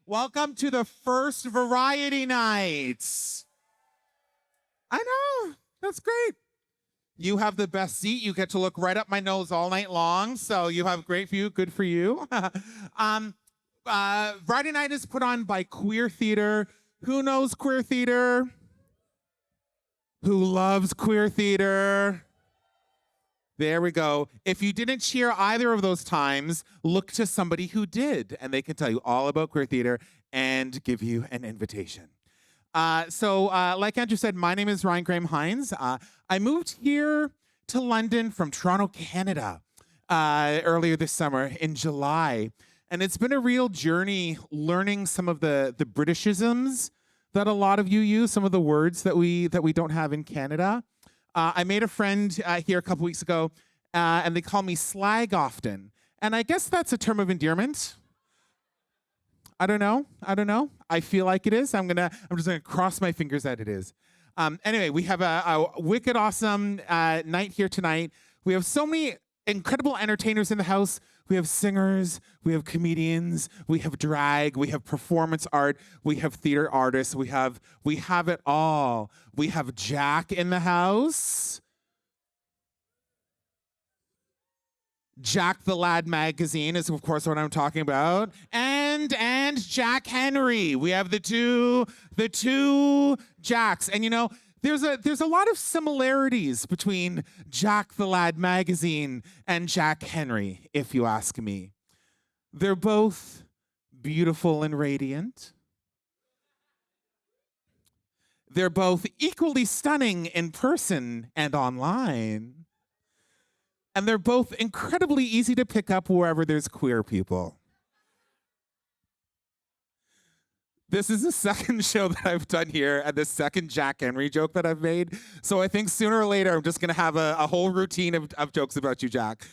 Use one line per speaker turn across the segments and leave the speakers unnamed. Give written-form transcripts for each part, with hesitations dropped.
Welcome to the first variety nights. I know, that's great. You have the best seat. You get to look right up my nose all night long. So you have great view. Good for you. Variety night is put on by Queer Theatre. Who knows queer theater? Who loves queer theater? There we go. If you didn't cheer either of those times, look to somebody who did, and they can tell you all about queer theater and give you an invitation. Like Andrew said, my name is Ryan Graham Hinds. I moved here to London from Toronto, Canada, earlier this summer in July. And it's been a real journey learning some of the Britishisms that a lot of you use, some of the words that we don't have in Canada. I made a friend here a couple weeks ago, and they call me slag often. And I guess that's a term of endearment. I don't know. I feel like it is. I'm just gonna cross my fingers that it is. Anyway, we have a wicked awesome night here tonight. We have so many incredible entertainers in the house. We have singers, we have comedians, we have drag, we have performance art, we have theater artists, we have it all. We have Jack in the house. Jack the Lad magazine is of course what I'm talking about. And Jack Henry. We have the two Jacks. And you know, there's a lot of similarities between Jack the Lad magazine and Jack Henry, if you ask me. They're both beautiful and radiant. They're both equally stunning in person and online. And they're both incredibly easy to pick up wherever there's queer people. This is the second show that I've done here and the second Jack Henry joke that I've made. So I think sooner or later, I'm just going to have a whole routine of jokes about you, Jack.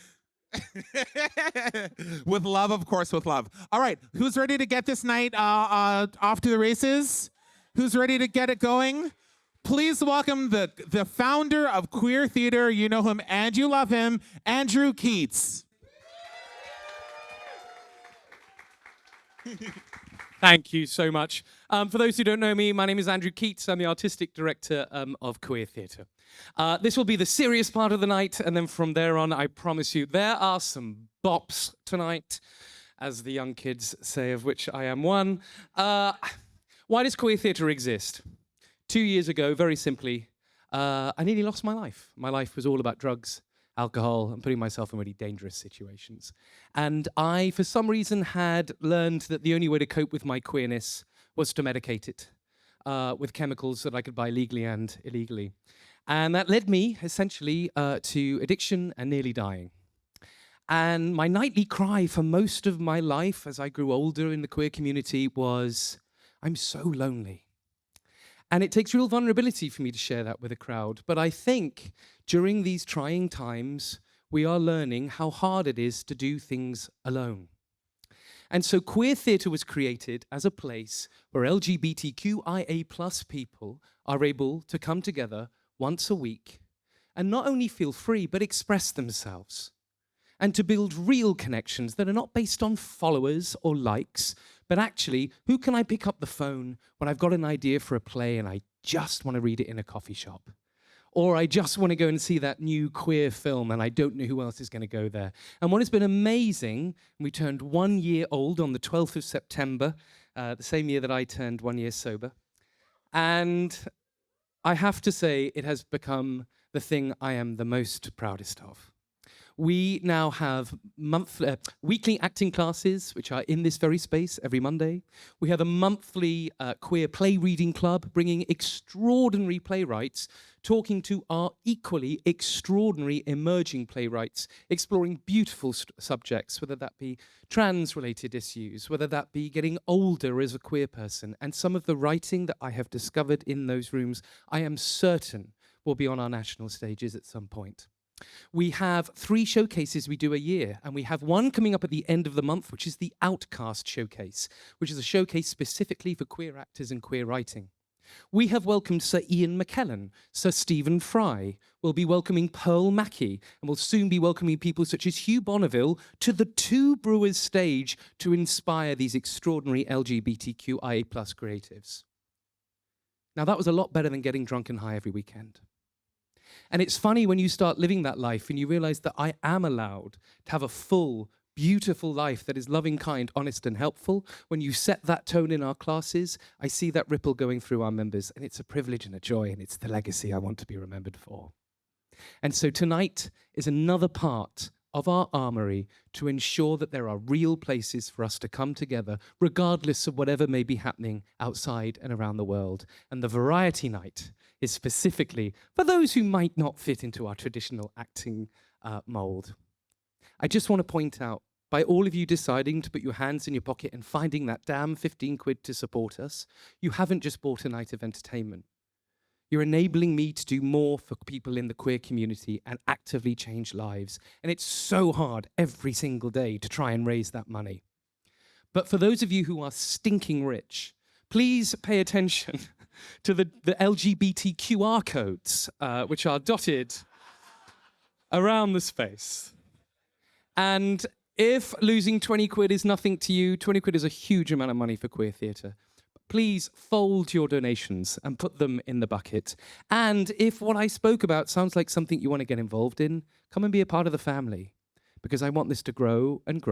With love, of course, with love. All right, who's ready to get this night off to the races? Who's ready to get it going? Please welcome the founder of Queer Theatre. You know him and you love him, Andrew Keates.
Thank you so much. For those who don't know me, my name is Andrew Keates. I'm the artistic director of Queer Theatre. This will be the serious part of the night, and then from there on, I promise you, there are some bops tonight, as the young kids say, of which I am one. Why does Queer Theatre exist? 2 years ago, very simply, I nearly lost my life. My life was all about drugs, alcohol, and putting myself in really dangerous situations. And I, for some reason, had learned that the only way to cope with my queerness was to medicate it with chemicals that I could buy legally and illegally. And that led me, essentially, to addiction and nearly dying. And my nightly cry for most of my life as I grew older in the queer community was, I'm so lonely. And it takes real vulnerability for me to share that with a crowd. But I think during these trying times, we are learning how hard it is to do things alone. And so Queer Theatre was created as a place where LGBTQIA+ people are able to come together once a week and not only feel free, but express themselves. And to build real connections that are not based on followers or likes, but actually, who can I pick up the phone when I've got an idea for a play and I just want to read it in a coffee shop? Or I just want to go and see that new queer film and I don't know who else is going to go there. And what has been amazing, we turned 1 year old on the 12th of September, the same year that I turned 1 year sober. And I have to say, it has become the thing I am the most proudest of. We now have weekly acting classes, which are in this very space every Monday. We have a monthly queer play reading club, bringing extraordinary playwrights, talking to our equally extraordinary emerging playwrights, exploring beautiful subjects, whether that be trans-related issues, whether that be getting older as a queer person. And some of the writing that I have discovered in those rooms, I am certain will be on our national stages at some point. We have 3 showcases we do a year, and we have one coming up at the end of the month, which is the Outcast Showcase, which is a showcase specifically for queer actors and queer writing. We have welcomed Sir Ian McKellen, Sir Stephen Fry. We'll be welcoming Pearl Mackie, and we'll soon be welcoming people such as Hugh Bonneville to the Two Brewers stage to inspire these extraordinary LGBTQIA+ creatives. Now, that was a lot better than getting drunk and high every weekend. And it's funny when you start living that life and you realize that I am allowed to have a full, beautiful life that is loving, kind, honest, and helpful. When you set that tone in our classes, I see that ripple going through our members, and it's a privilege and a joy, and it's the legacy I want to be remembered for. And so tonight is another part of our armory to ensure that there are real places for us to come together, regardless of whatever may be happening outside and around the world. And the Variety Night is specifically for those who might not fit into our traditional acting mold. I just want to point out, by all of you deciding to put your hands in your pocket and finding that damn 15 quid to support us, you haven't just bought a night of entertainment. You're enabling me to do more for people in the queer community and actively change lives. And it's so hard every single day to try and raise that money. But for those of you who are stinking rich, please pay attention to the LGBT QR codes, which are dotted around the space. And if losing 20 quid is nothing to you, 20 quid is a huge amount of money for queer theatre. Please fold your donations and put them in the bucket. And if what I spoke about sounds like something you want to get involved in, come and be a part of the family, because I want this to grow and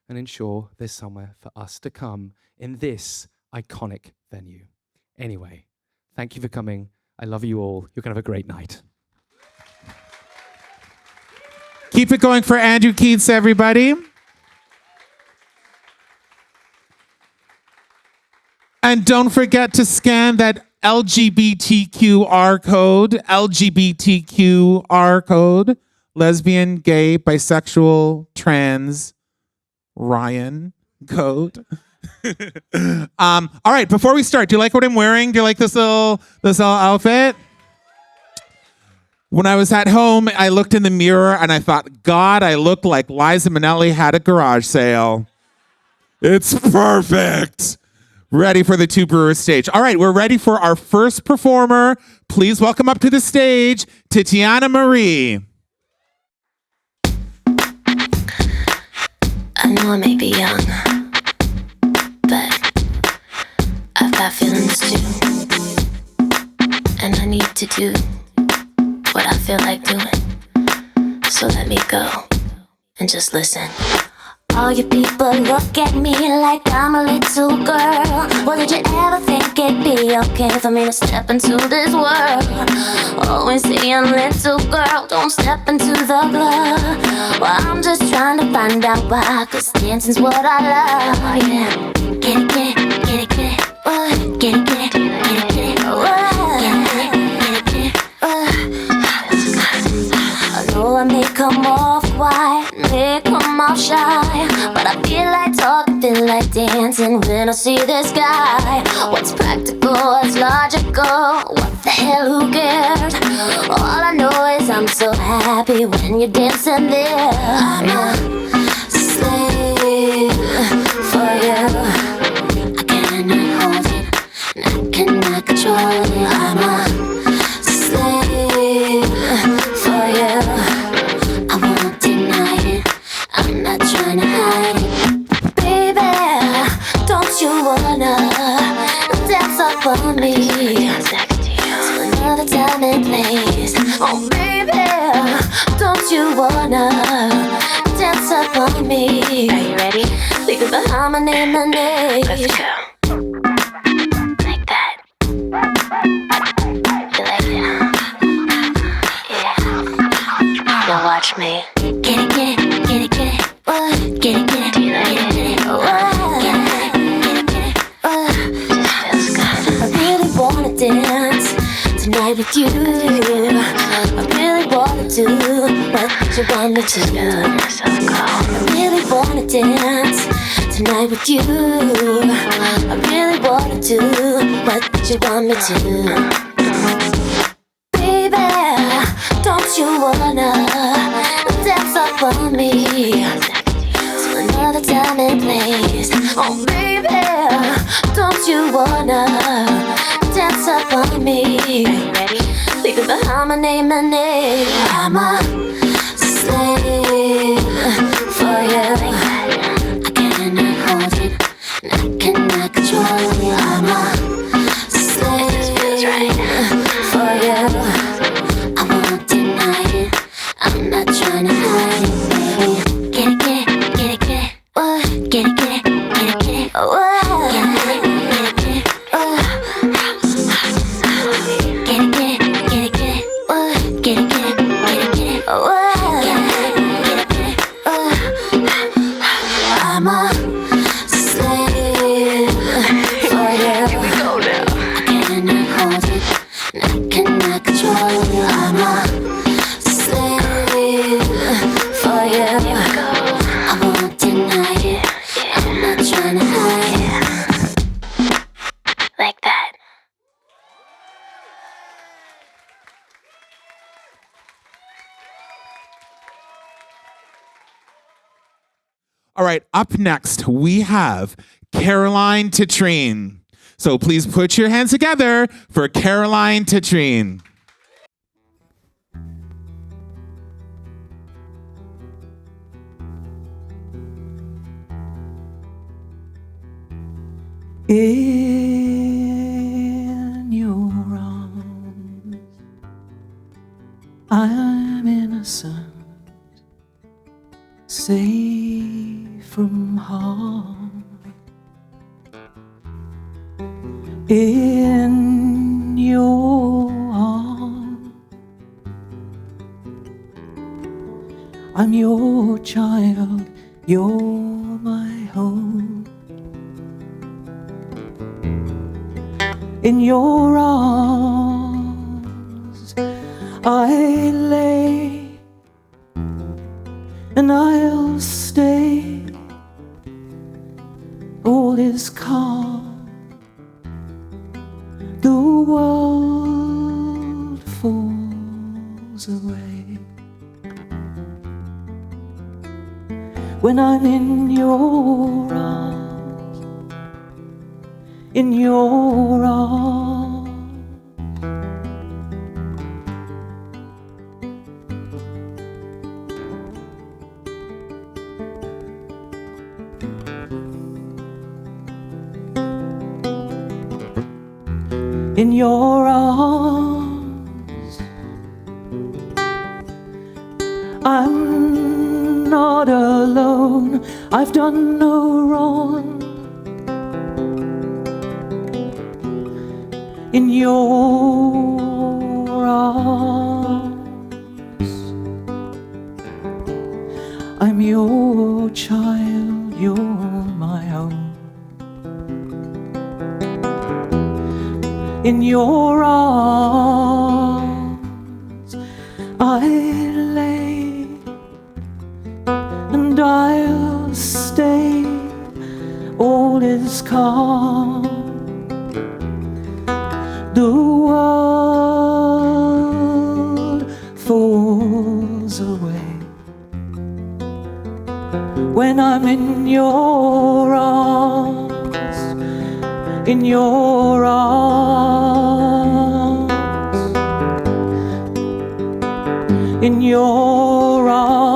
ensure there's somewhere for us to come in this iconic venue. Anyway, thank you for coming. I love you all. You're going to have a great night.
Keep it going for Andrew Keates, everybody. And don't forget to scan that LGBTQR code, lesbian, gay, bisexual, trans, Ryan code. All right, before we start, do you like what I'm wearing? Do you like this little outfit? When I was at home, I looked in the mirror and I thought, God, I look like Liza Minnelli had a garage sale. It's perfect. Ready for the Two Brewers stage. All right, we're ready for our first performer. Please welcome up to the stage, Titiana Marie.
I know I may be young, but I've got feelings too. And I need to do what I feel like doing. So let me go and just listen. All you people look at me like I'm a little girl. Well, did you ever think it'd be okay for me to step into this world? Always saying, little girl, don't step into the blood. Well, I'm just trying to find out why, 'cause dancing's what I love, yeah. Get it, get it, get it, get it, get it, get it, get it, get it, get it, I know I may come off quiet, may come off shy, but I feel like talking, feel like dancing when I see this guy. What's practical, what's logical, what the hell, who cares? All I know is I'm so happy when you're dancing there. I'm a slave for you. I cannot hold it, and I cannot control it. I'm a slave for you. I won't deny it, I'm not trying to hide it. Baby, don't you wanna dance up on me to another time and place? Oh baby, don't you wanna dance up on me? Are you ready? Leave it behind my name and age. Let's go. Like that. You like it, huh? Yeah. Now watch me. Get it, get it, get it, get it. Get it, get it, do you like it? Get it, get it, get it. Just feels good. I really wanna dance tonight with you. I really wanna do what you want me to. So cold. I really wanna dance tonight with you. I really wanna do what you want me to. Baby, don't you wanna dance up on me to another time and place? Oh baby, don't you wanna dance up on me. Ready? Leaving behind my name and name. I'm a slave for you. I cannot hold it, and I cannot control you. I'm a slave for you. I won't deny it. I'm not trying to hide it, baby. Get it, get it, get it, get it. What? Get it, get it, get it, get it. What? Get it, get it, get it. Get it, get it, get it, get it. What? Get it, get it, get it, get it. What? Get it, get it, get it. I'm a slave for you. Here we go now. I cannot hold it, and I cannot control you. I'm a slave for you. Here we go. I won't deny it. I'm not trying to hide it. Like that.
All right, up next, we have Caroline Trettine. So please put your hands together for Caroline Trettine.
In your arms, I'm innocent, safe from harm. In your arms, I'm your child, you're my home. In your arms I lay, and I'll stay. All is calm, the world falls away. When I'm in your arms, in your arms. In your arms, I'm not alone, I've done no wrong. In your arms, I'm your child, you're my own. In your arms I lay, and I'll stay. All is calm, the world falls away. When I'm in your arms, in your arms, in your arms.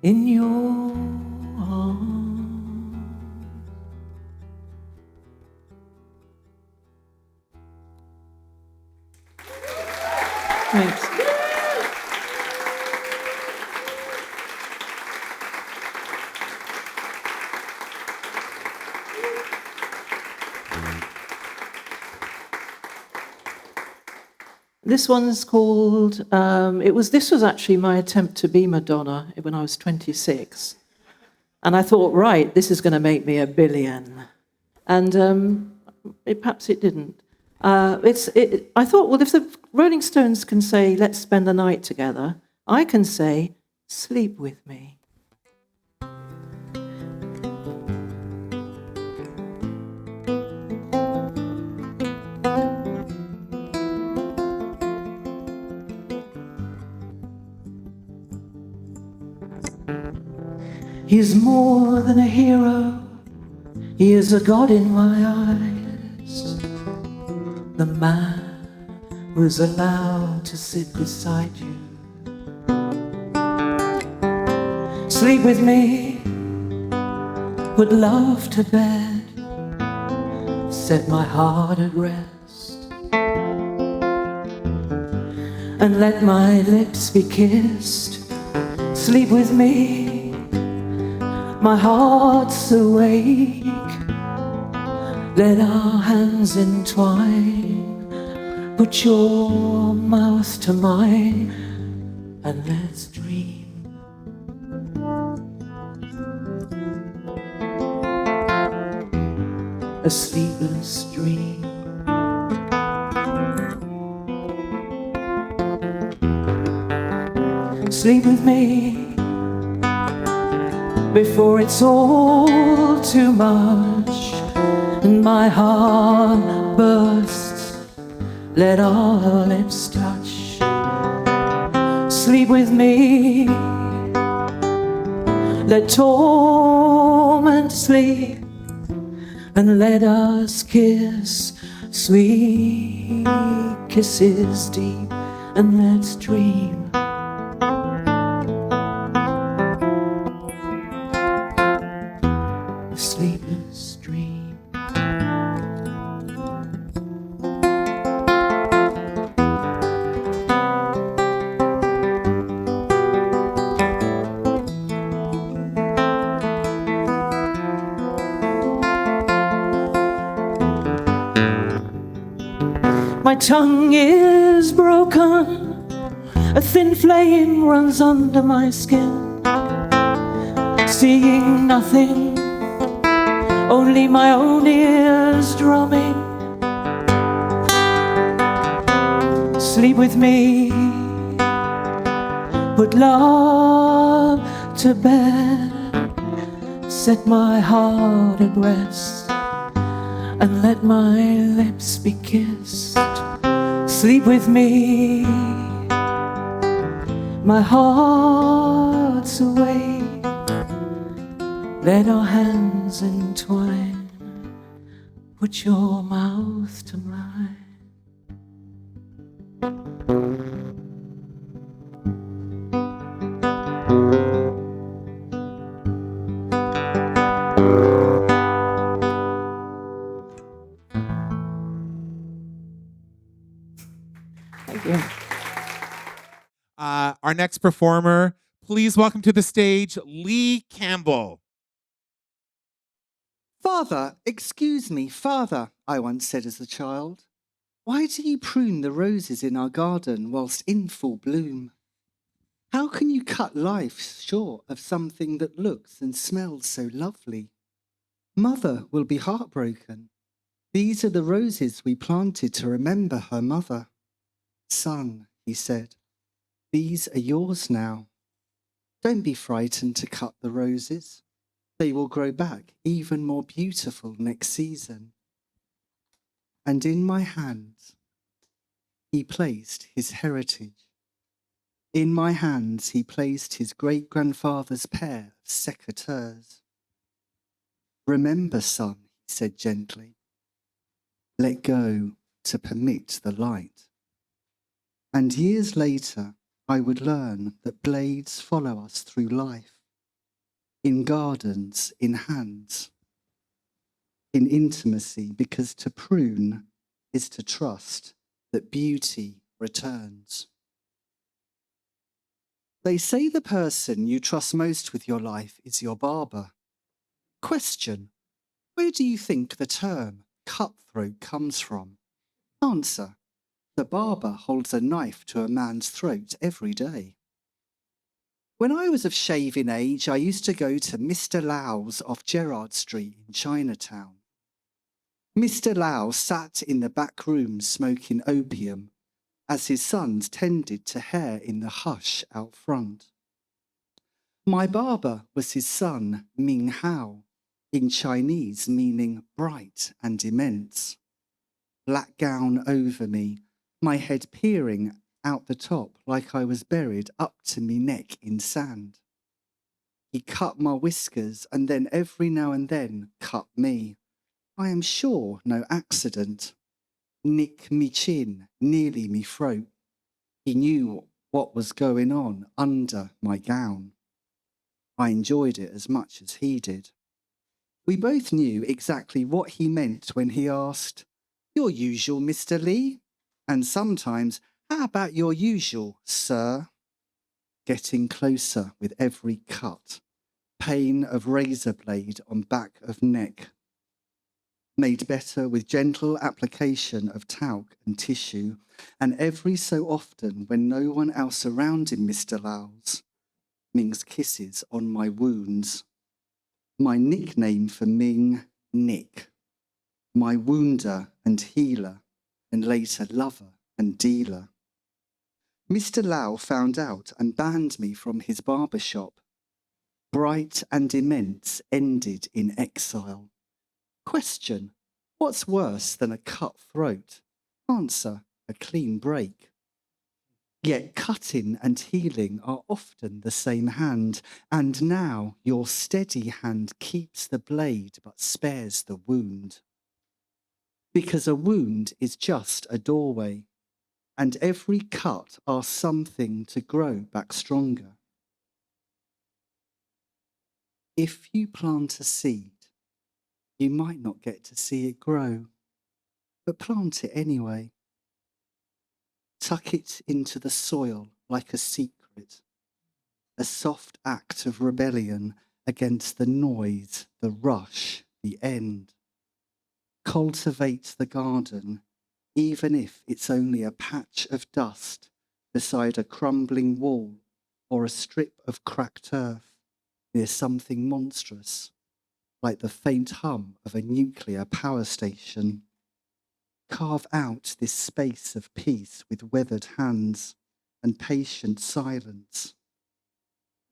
In your arms. Thanks. This one's called, this was actually my attempt to be Madonna when I was 26. And I thought, right, this is going to make me $1 billion. And perhaps it didn't. I thought, well, if the Rolling Stones can say, let's spend the night together, I can say, sleep with me. He is more than a hero, he is a god in my eyes. The man who is allowed to sit beside you. Sleep with me, put love to bed, set my heart at rest, and let my lips be kissed. Sleep with me, my heart's awake. Let our hands entwine. Put your mouth to mine and let's dream. A sleepless dream. Sleep with me before it's all too much and my heart bursts. Let our lips touch. Sleep with me. Let torment sleep and let us kiss sweet kisses deep and let's dream. Sleepless dream. My tongue is broken, a thin flame runs under my skin. Seeing nothing, only my own ears drumming. Sleep with me, put love to bed, set my heart at rest, and let my lips be kissed. Sleep with me, my heart's awake. Let our hands entwine. Put your mouth to mine. Thank you.
Our next performer, please welcome to the stage Lee Campbell.
Father, excuse me, Father, I once said as a child, why do you prune the roses in our garden whilst in full bloom? How can you cut life short of something that looks and smells so lovely? Mother will be heartbroken. These are the roses we planted to remember her mother. Son, he said, these are yours now. Don't be frightened to cut the roses. They will grow back even more beautiful next season. And in my hands, he placed his heritage. In my hands, he placed his great-grandfather's pair of secateurs. Remember, son, he said gently, let go to permit the light. And years later, I would learn that blades follow us through life. In gardens, in hands, in intimacy, because to prune is to trust that beauty returns. They say the person you trust most with your life is your barber. Question, where do you think the term cutthroat comes from? Answer, The barber holds a knife to a man's throat every day. When I was of shaving age, I used to go to Mr. Lau's off Gerrard Street in Chinatown. Mr. Lau sat in the back room smoking opium as his sons tended to hair in the hush out front. My barber was his son, Ming Hao, in Chinese meaning bright and immense. Black gown over me, my head peering out the top like I was buried up to me neck in sand. He cut my whiskers and then every now and then cut me. I am sure no accident. Nick me chin, nearly me throat. He knew what was going on under my gown. I enjoyed it as much as he did. We both knew exactly what he meant when he asked, "Your usual, Mr. Lee?" And sometimes, "How about your usual, sir?" Getting closer with every cut. Pain of razor blade on back of neck. Made better with gentle application of talc and tissue, and every so often when no one else around in Mr. Lau's, Ming's kisses on my wounds. My nickname for Ming, Nick. My wounder and healer, and later lover and dealer. Mr. Lau found out and banned me from his barber shop. Bright and immense ended in exile. Question: what's worse than a cut throat? Answer: a clean break. Yet cutting and healing are often the same hand, and now your steady hand keeps the blade but spares the wound. Because a wound is just a doorway, and every cut asks something to grow back stronger. If you plant a seed, you might not get to see it grow, but plant it anyway. Tuck it into the soil like a secret, a soft act of rebellion against the noise, the rush, the end. Cultivate the garden, even if it's only a patch of dust beside a crumbling wall or a strip of cracked turf near something monstrous, like the faint hum of a nuclear power station. Carve out this space of peace with weathered hands and patient silence.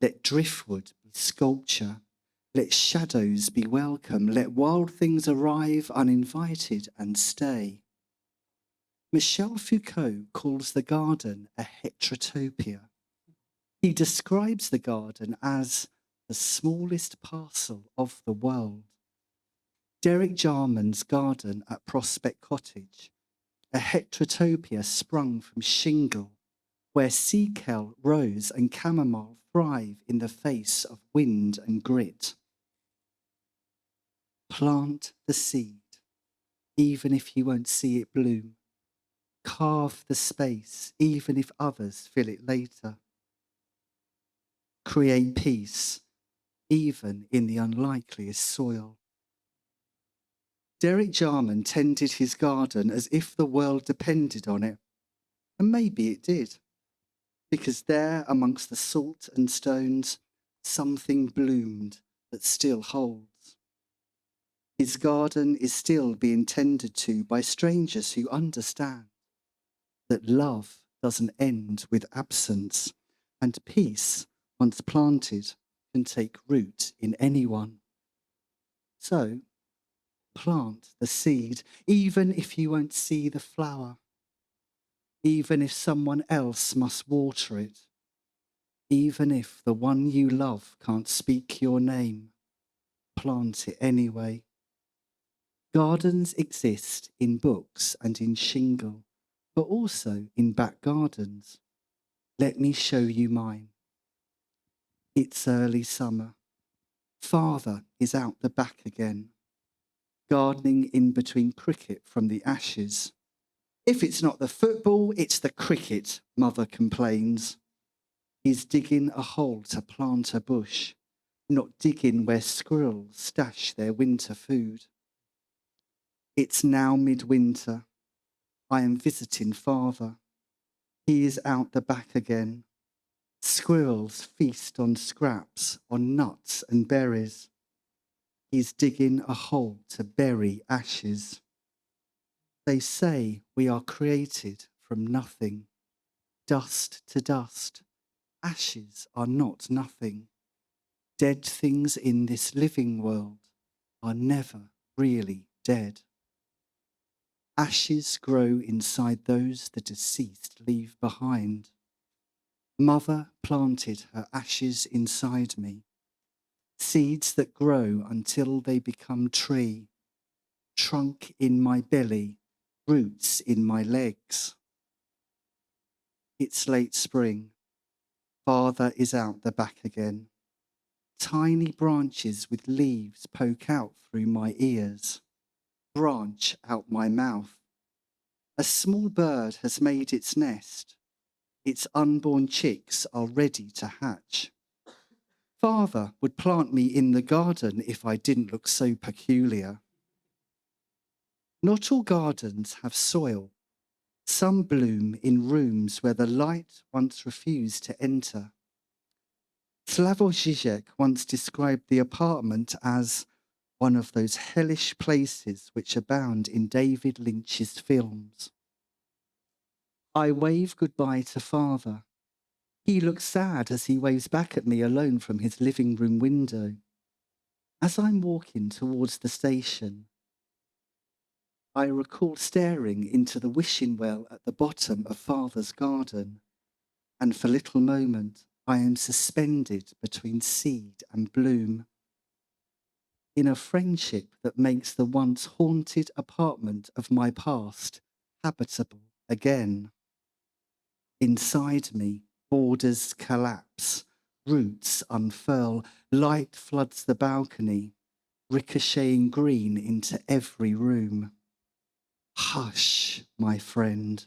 Let driftwood be sculpture. Let shadows be welcome. Let wild things arrive uninvited and stay. Michel Foucault calls the garden a heterotopia. He describes the garden as the smallest parcel of the world. Derek Jarman's garden at Prospect Cottage, a heterotopia sprung from shingle, where sea kale, rose and chamomile thrive in the face of wind and grit. Plant the seed, even if you won't see it bloom. Carve the space, even if others fill it later. Create peace, even in the unlikeliest soil. Derek Jarman tended his garden as if the world depended on it, and maybe it did, because there amongst the salt and stones, something bloomed that still holds. His garden is still being tended to by strangers who understand that love doesn't end with absence, and peace, once planted, can take root in anyone. So, plant the seed, even if you won't see the flower, even if someone else must water it, even if the one you love can't speak your name, plant it anyway. Gardens exist in books and in shingle, but also in back gardens. Let me show you mine. It's early summer. Father is out the back again, gardening in between cricket from the ashes. If it's not the football, it's the cricket, Mother complains. He's digging a hole to plant a bush, not digging where squirrels stash their winter food. It's now midwinter. I am visiting father. He is out the back again. Squirrels feast on scraps, on nuts and berries. He's digging a hole to bury ashes. They say we are created from nothing, dust to dust. Ashes are not nothing. Dead things in this living world are never really dead. Ashes grow inside those the deceased leave behind. Mother planted her ashes inside me, seeds that grow until they become tree, trunk in my belly, roots in my legs. It's late spring. Father is out the back again. Tiny branches with leaves poke out through my ears, branch out my mouth. A small bird has made its nest. Its unborn chicks are ready to hatch. Father would plant me in the garden if I didn't look so peculiar. Not all gardens have soil. Some bloom in rooms where the light once refused to enter. Slavoj Žižek once described the apartment as one of those hellish places which abound in David Lynch's films. I wave goodbye to father. He looks sad as he waves back at me alone from his living room window. As I'm walking towards the station, I recall staring into the wishing well at the bottom of father's garden, and for a little moment I am suspended between seed and bloom, in a friendship that makes the once haunted apartment of my past habitable again. Inside me, borders collapse, roots unfurl, light floods the balcony, ricocheting green into every room. Hush, my friend.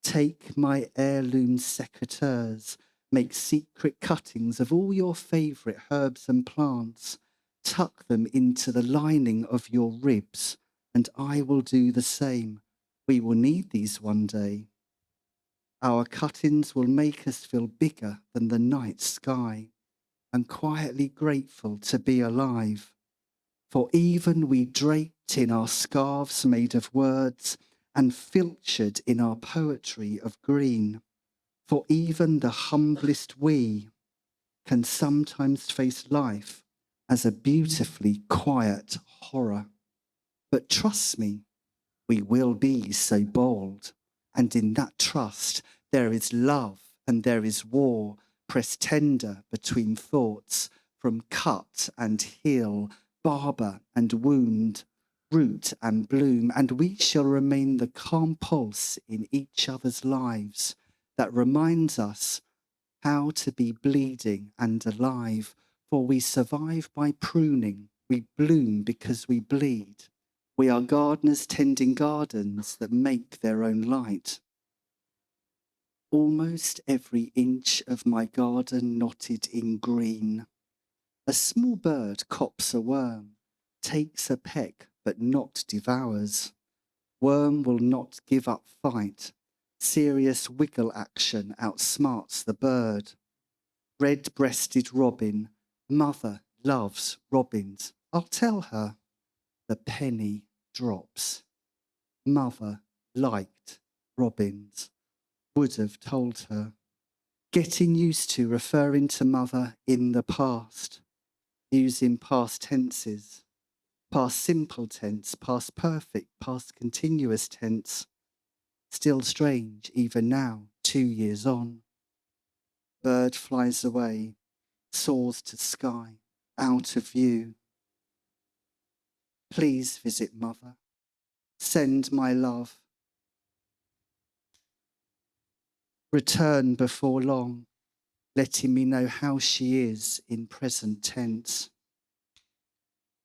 Take my heirloom secateurs, make secret cuttings of all your favourite herbs and plants, tuck them into the lining of your ribs, and I will do the same. We will need these one day. Our cuttings will make us feel bigger than the night sky, and quietly grateful to be alive. For even we draped in our scarves made of words, and filtered in our poetry of green, for even the humblest we can sometimes face life as a beautifully quiet horror. But trust me, we will be so bold, and in that trust there is love and there is war, pressed tender between thoughts, from cut and heel, barber and wound, root and bloom, and we shall remain the calm pulse in each other's lives that reminds us how to be bleeding and alive, for we survive by pruning, we bloom because we bleed. We are gardeners tending gardens that make their own light. Almost every inch of my garden knotted in green. A small bird cops a worm, takes a peck but not devours. Worm will not give up fight. Serious wiggle action outsmarts the bird. Red-breasted robin, mother loves robins. I'll tell her. The penny drops. Mother liked robins. Would have told her. Getting used to referring to mother in the past, using past tenses, past simple tense, past perfect, past continuous tense. Still strange, even now, 2 years on. Bird flies away, soars to sky, out of view. Please visit mother. Send my love. Return before long, letting me know how she is in present tense.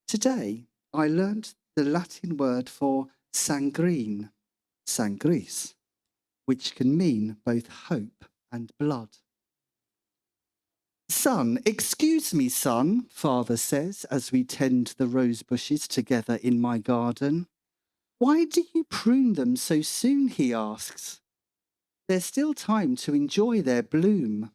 Today, I learnt the Latin word for sanguine, sangris, which can mean both hope and blood. Son, excuse me, son, father says as we tend the rose bushes together in my garden. Why do you prune them so soon, he asks. There's still time to enjoy their bloom.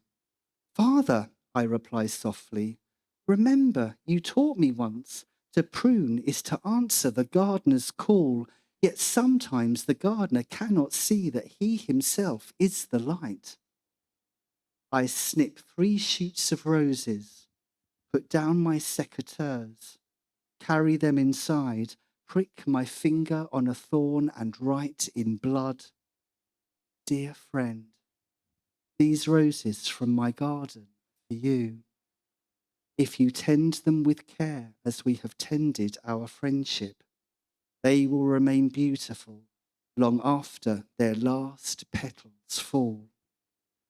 Father, I reply softly, remember you taught me once, to prune is to answer the gardener's call, yet sometimes the gardener cannot see that he himself is the light. I snip 3 shoots of roses, put down my secateurs, carry them inside, prick my finger on a thorn and write in blood, Dear friend, these roses from my garden for you. If you tend them with care as we have tended our friendship, they will remain beautiful long after their last petals fall.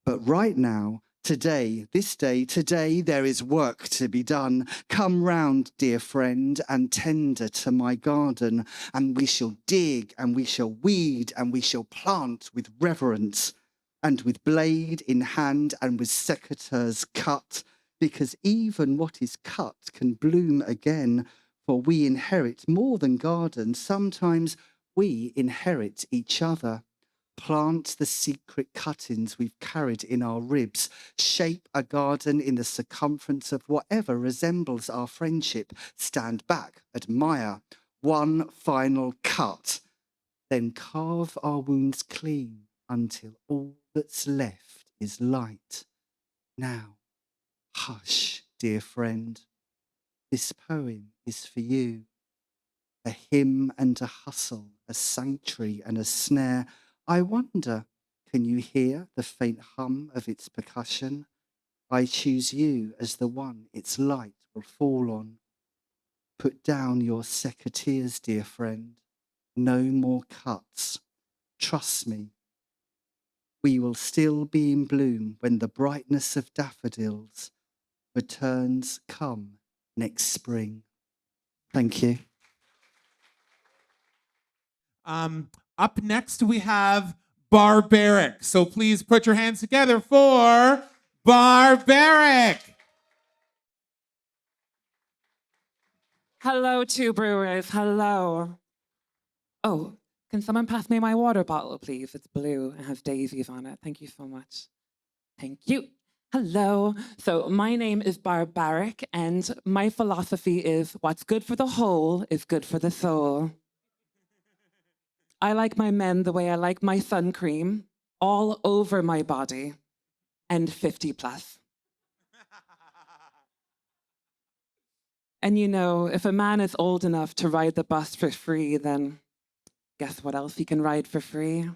But right now, today, this day, today, there is work to be done. Come round, dear friend, and tender to my garden, and we shall dig, and we shall weed, and we shall plant with reverence, and with blade in hand, and with secateurs cut, because even what is cut can bloom again, for we inherit more than gardens. Sometimes we inherit each other. Plant the secret cuttings we've carried in our ribs. Shape a garden in the circumference of whatever resembles our friendship. Stand back, admire. One final cut. Then carve our wounds clean until all that's left is light. Now, hush, dear friend. This poem is for you. A hymn and a hustle, a sanctuary and a snare. I wonder, can you hear the faint hum of its percussion? I choose you as the one its light will fall on. Put down your secateurs, dear friend. No more cuts. Trust me. We will still be in bloom when the brightness of daffodils returns come next spring. Thank you.
Up next, we have Barrick. So please put your hands together for Barrick.
Hello, Two Brewers. Hello. Oh, can someone pass me my water bottle, please? It's blue and has daisies on it. Thank you so much. Thank you. Hello. So my name is Barrick, and my philosophy is what's good for the whole is good for the soul. I like my men the way I like my sun cream, all over my body, and 50 plus. And you know, if a man is old enough to ride the bus for free, then guess what else he can ride for free?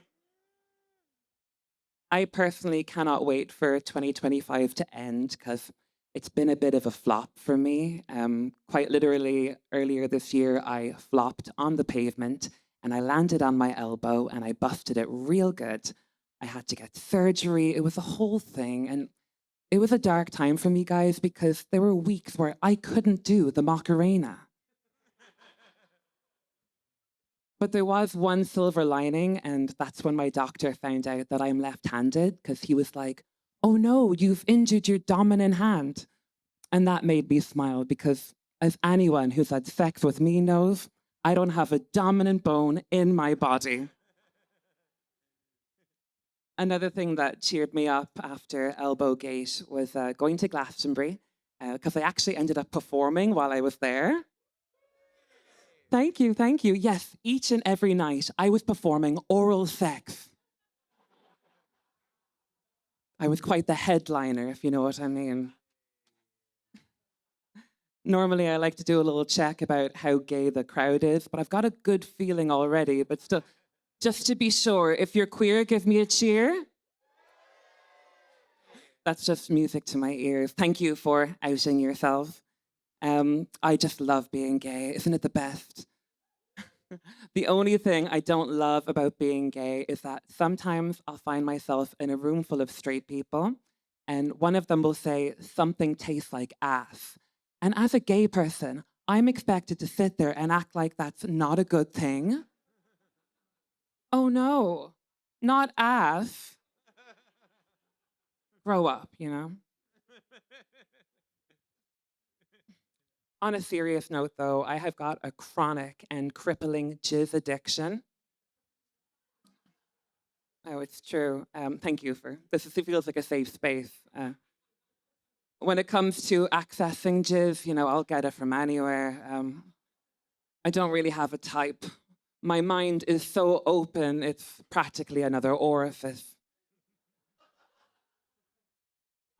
I personally cannot wait for 2025 to end because it's been a bit of a flop for me. Quite literally, earlier this year, I flopped on the pavement and I landed on my elbow and I busted it real good. I had to get surgery. It was a whole thing. And it was a dark time for me, guys, because there were weeks where I couldn't do the Macarena. But there was one silver lining, and that's when my doctor found out that I'm left-handed, because he was like, oh no, you've injured your dominant hand. And that made me smile, because as anyone who's had sex with me knows, I don't have a dominant bone in my body. Another thing that cheered me up after Elbowgate was going to Glastonbury, because I actually ended up performing while I was there. Thank you, thank you. Yes, each and every night I was performing oral sex. I was quite the headliner, if you know what I mean. Normally I like to do a little check about how gay the crowd is, but I've got a good feeling already. But still, just to be sure, if you're queer, give me a cheer. That's just music to my ears. Thank you for outing yourself. I just love being gay. Isn't it the best? The only thing I don't love about being gay is that sometimes I'll find myself in a room full of straight people, and one of them will say, something tastes like ass. And as a gay person, I'm expected to sit there and act like that's not a good thing. Oh no, not ass. Grow up, you know? On a serious note, though, I have got a chronic and crippling jizz addiction. Oh, it's true. Thank you for this. It feels like a safe space. When it comes to accessing jizz, I'll get it from anywhere. I don't really have a type. My mind is so open, it's practically another orifice.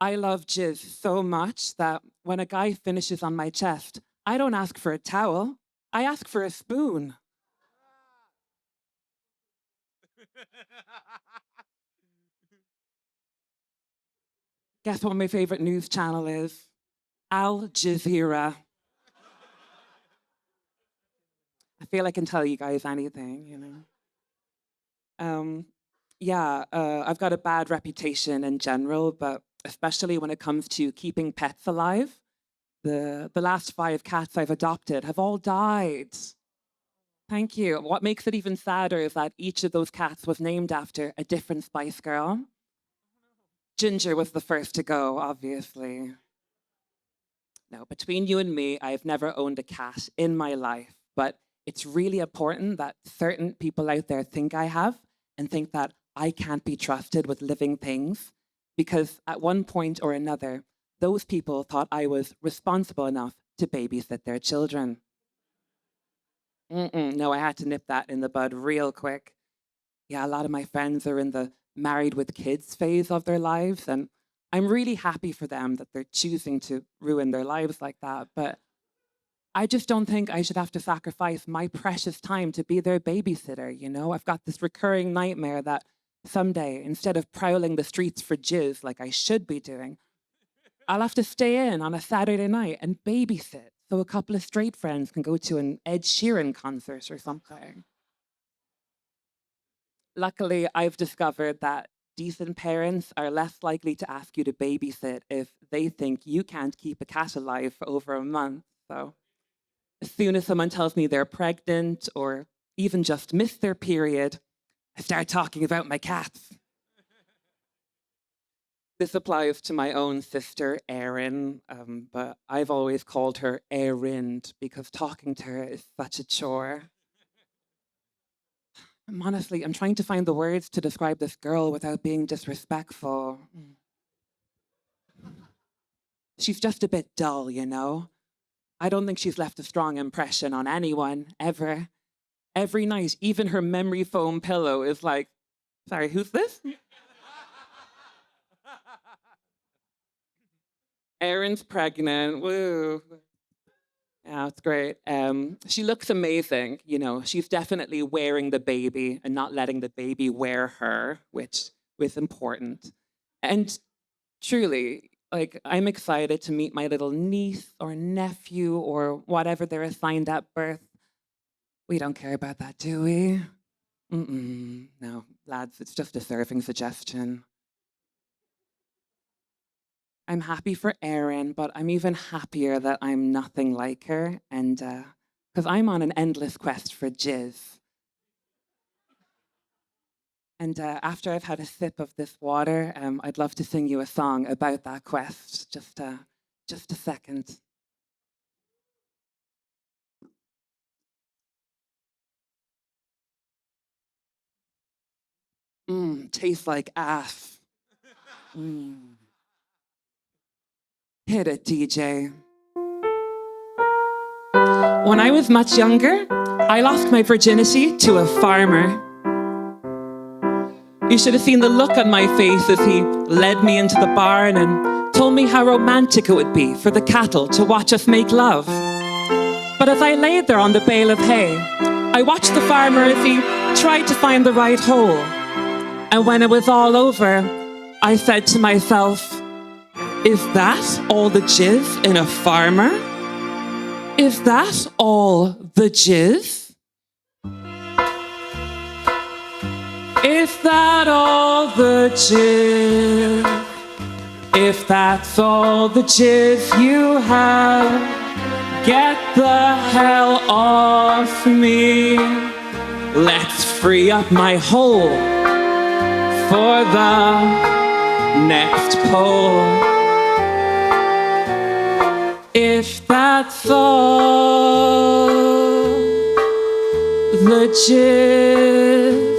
I love jizz so much that when a guy finishes on my chest, I don't ask for a towel, I ask for a spoon. Guess what my favorite news channel is? Al Jazeera. I feel I can tell you guys anything, I've got a bad reputation in general, but especially when it comes to keeping pets alive. The last 5 cats I've adopted have all died. Thank you. What makes it even sadder is that each of those cats was named after a different Spice Girl. Ginger was the first to go, obviously. No, between you and me, I've never owned a cat in my life, but it's really important that certain people out there think I have and think that I can't be trusted with living things, because at one point or another, those people thought I was responsible enough to babysit their children. No, I had to nip that in the bud real quick. Yeah, a lot of my friends are in the married with kids phase of their lives, and I'm really happy for them that they're choosing to ruin their lives like that, but I just don't think I should have to sacrifice my precious time to be their babysitter, I've got this recurring nightmare that someday, instead of prowling the streets for jizz like I should be doing, I'll have to stay in on a Saturday night and babysit so a couple of straight friends can go to an Ed Sheeran concert or something. Luckily, I've discovered that decent parents are less likely to ask you to babysit if they think you can't keep a cat alive for over a month. So as soon as someone tells me they're pregnant or even just missed their period, I start talking about my cats. This applies to my own sister, Erin, but I've always called her Erind because talking to her is such a chore. I'm trying to find the words to describe this girl without being disrespectful. She's just a bit dull, I don't think she's left a strong impression on anyone, ever. Every night, even her memory foam pillow is like, sorry, who's this? Erin's pregnant, woo. Yeah, it's great. She looks amazing, She's definitely wearing the baby and not letting the baby wear her, which is important. And truly, I'm excited to meet my little niece or nephew or whatever they're assigned at birth. We don't care about that, do we? No, lads, it's just a serving suggestion. I'm happy for Erin, but I'm even happier that I'm nothing like her, and because I'm on an endless quest for jizz. And after I've had a sip of this water, I'd love to sing you a song about that quest. Just a second. Tastes like ass. Hit it, DJ. When I was much younger, I lost my virginity to a farmer. You should have seen the look on my face as he led me into the barn and told me how romantic it would be for the cattle to watch us make love. But as I laid there on the bale of hay, I watched the farmer as he tried to find the right hole. And when it was all over, I said to myself, is that all the jizz in a farmer? Is that all the jizz? Is that all the jizz? If that's all the jizz you have, get the hell off me. Let's free up my hole for the next poll. If that's all the gist.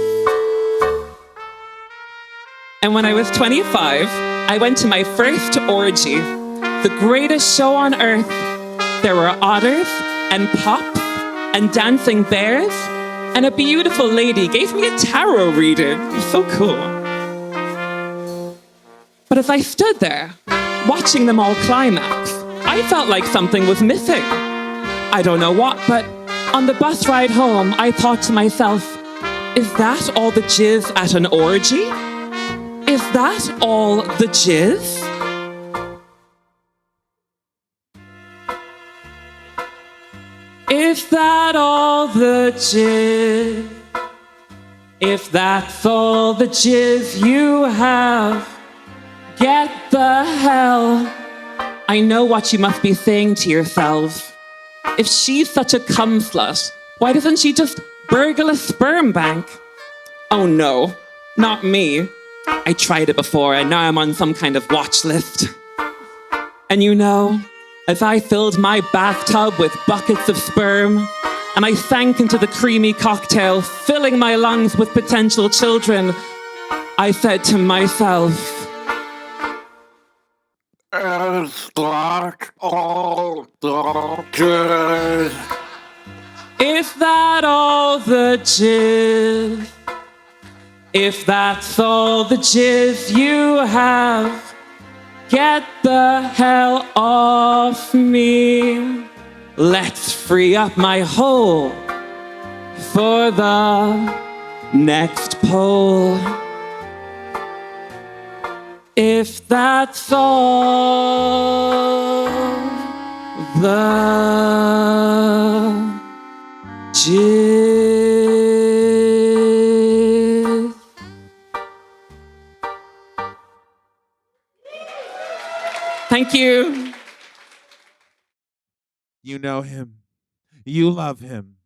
And when I was 25, I went to my first orgy, the greatest show on earth. There were otters and pops and dancing bears, and a beautiful lady gave me a tarot reading. It was so cool. But as I stood there, watching them all climax, I felt like something was missing. I don't know what, but on the bus ride home, I thought to myself, is that all the jizz at an orgy? Is that all the jizz? Is that all the jizz? If that's all the jizz you have, get the hell. I know what you must be saying to yourselves. If she's such a cum slut, why doesn't she just burgle a sperm bank? Oh no, not me. I tried it before and now I'm on some kind of watch list. And you know, as I filled my bathtub with buckets of sperm and I sank into the creamy cocktail, filling my lungs with potential children, I said to myself, is that all the jizz? Is that all the jizz? If that's all the jizz you have, get the hell off me. Let's free up my hole for the next poll. If that's all the jizz. Thank you.
You know him. You love him.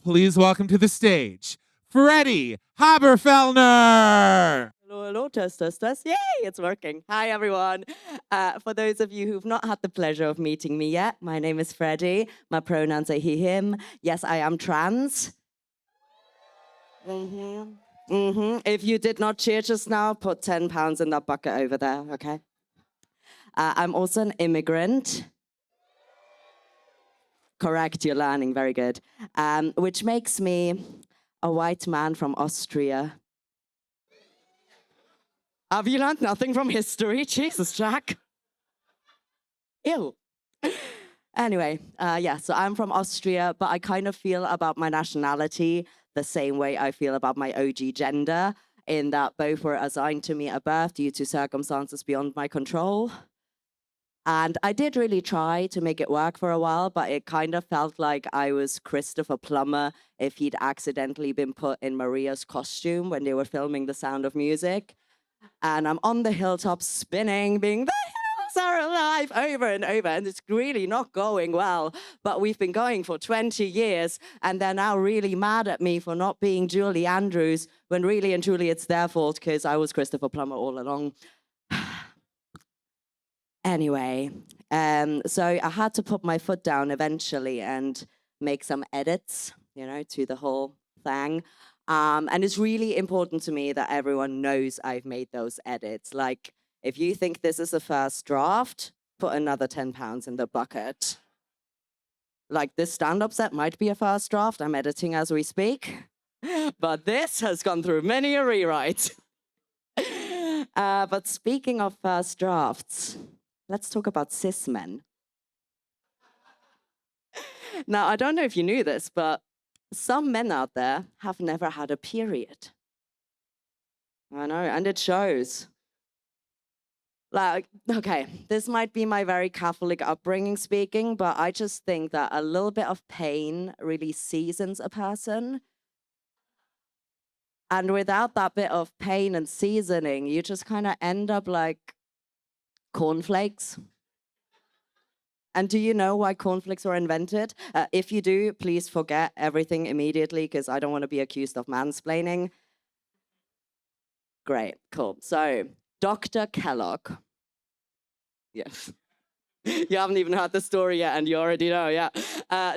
Please welcome to the stage, Freddie Haberfellner.
Hello, hello, test, test, test. Yay, it's working. Hi, everyone. For those of you who've not had the pleasure of meeting me yet, my name is Freddie. My pronouns are he, him. Yes, I am trans. If you did not cheer just now, put £10 in that bucket over there, okay? I'm also an immigrant. Correct, you're learning, very good. Which makes me a white man from Austria. Have you learned nothing from history? Jesus, Jack. Ew. Anyway, yeah, so I'm from Austria, but I kind of feel about my nationality the same way I feel about my OG gender, in that both were assigned to me at birth due to circumstances beyond my control. And I did really try to make it work for a while, but it kind of felt like I was Christopher Plummer if he'd accidentally been put in Maria's costume when they were filming The Sound of Music. And I'm on the hilltop spinning, being, the hills are alive, over and over. And it's really not going well. But we've been going for 20 years, and they're now really mad at me for not being Julie Andrews, when really and truly it's their fault, because I was Christopher Plummer all along. Anyway, so I had to put my foot down eventually and make some edits, you know, to the whole thing. And it's really important to me that everyone knows I've made those edits. Like, if you think this is a first draft, put another £10 in the bucket. Like, this stand-up set might be a first draft. I'm editing as we speak. But this has gone through many a rewrite. But speaking of first drafts, let's talk about cis men. Now, I don't know if you knew this, but some men out there have never had a period. I know, and it shows. Like, okay, this might be my very Catholic upbringing speaking, but I just think that a little bit of pain really seasons a person. And without that bit of pain and seasoning, you just kind of end up like cornflakes. And do you know why cornflakes were invented? If you do, please forget everything immediately, because I don't want to be accused of mansplaining. Great, cool. So, Dr. Kellogg. Yes. You haven't even heard the story yet, and you already know, yeah.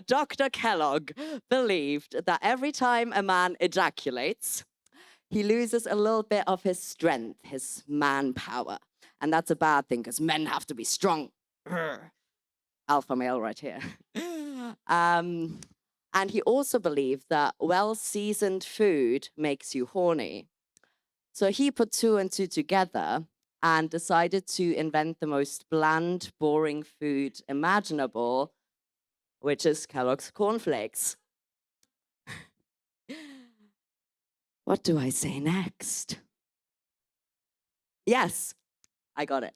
Dr. Kellogg believed that every time a man ejaculates, he loses a little bit of his strength, his manpower. And that's a bad thing, because men have to be strong. Alpha male right here. And he also believed that well-seasoned food makes you horny. So he put two and two together and decided to invent the most bland, boring food imaginable, which is Kellogg's cornflakes. What do I say next? Yes, I got it.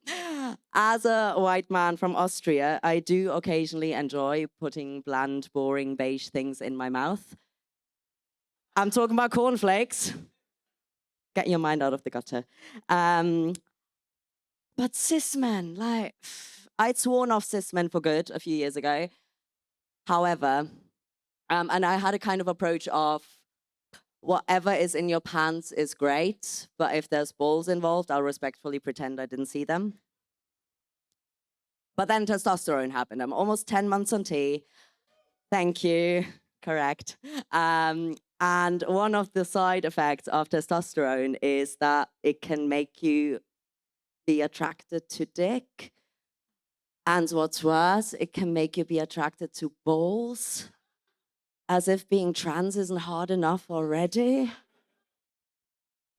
As a white man from Austria, I do occasionally enjoy putting bland, boring, beige things in my mouth. I'm talking about cornflakes. Get your mind out of the gutter. But cis men, like, I'd sworn off cis men for good a few years ago. However, and I had a kind of approach of whatever is in your pants is great, but if there's balls involved, I'll respectfully pretend I didn't see them. But then testosterone happened. I'm almost 10 months on T. Thank you. Correct. And one of the side effects of testosterone is that it can make you be attracted to dick. And what's worse, it can make you be attracted to balls, as if being trans isn't hard enough already.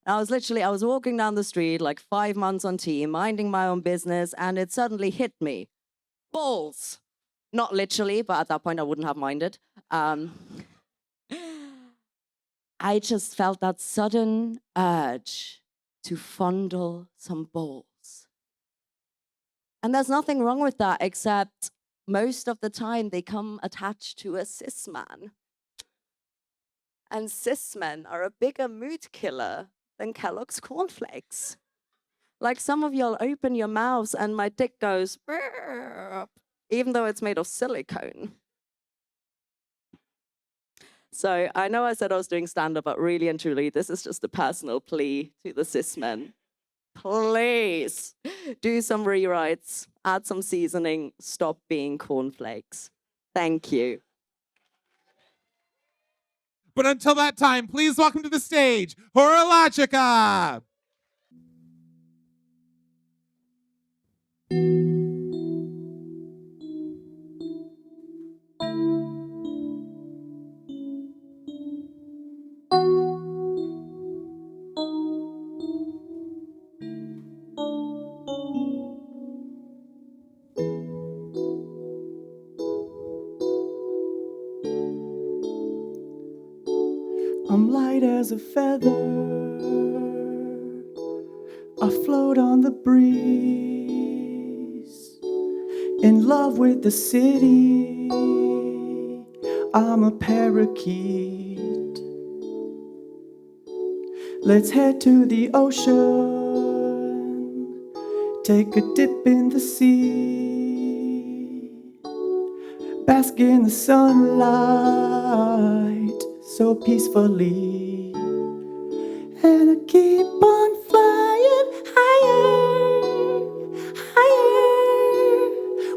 I was walking down the street like 5 months on T, minding my own business, and it suddenly hit me. Balls. Not literally, but at that point I wouldn't have minded. I just felt that sudden urge to fondle some balls. And there's nothing wrong with that, except most of the time they come attached to a cis man. And cis men are a bigger mood killer than Kellogg's cornflakes. Like, some of y'all open your mouths and my dick goes, "Burp," even though it's made of silicone. So I know I said I was doing stand-up, but really and truly, this is just a personal plea to the cis men. Please do some rewrites, add some seasoning, stop being cornflakes. Thank you.
But until that time, please welcome to the stage, Horologica.
I'm light as a feather, I float on the breeze, in love with the city, I'm a parakeet. Let's head to the ocean, take a dip in the sea, bask in the sunlight so peacefully, and I keep on flying higher, higher.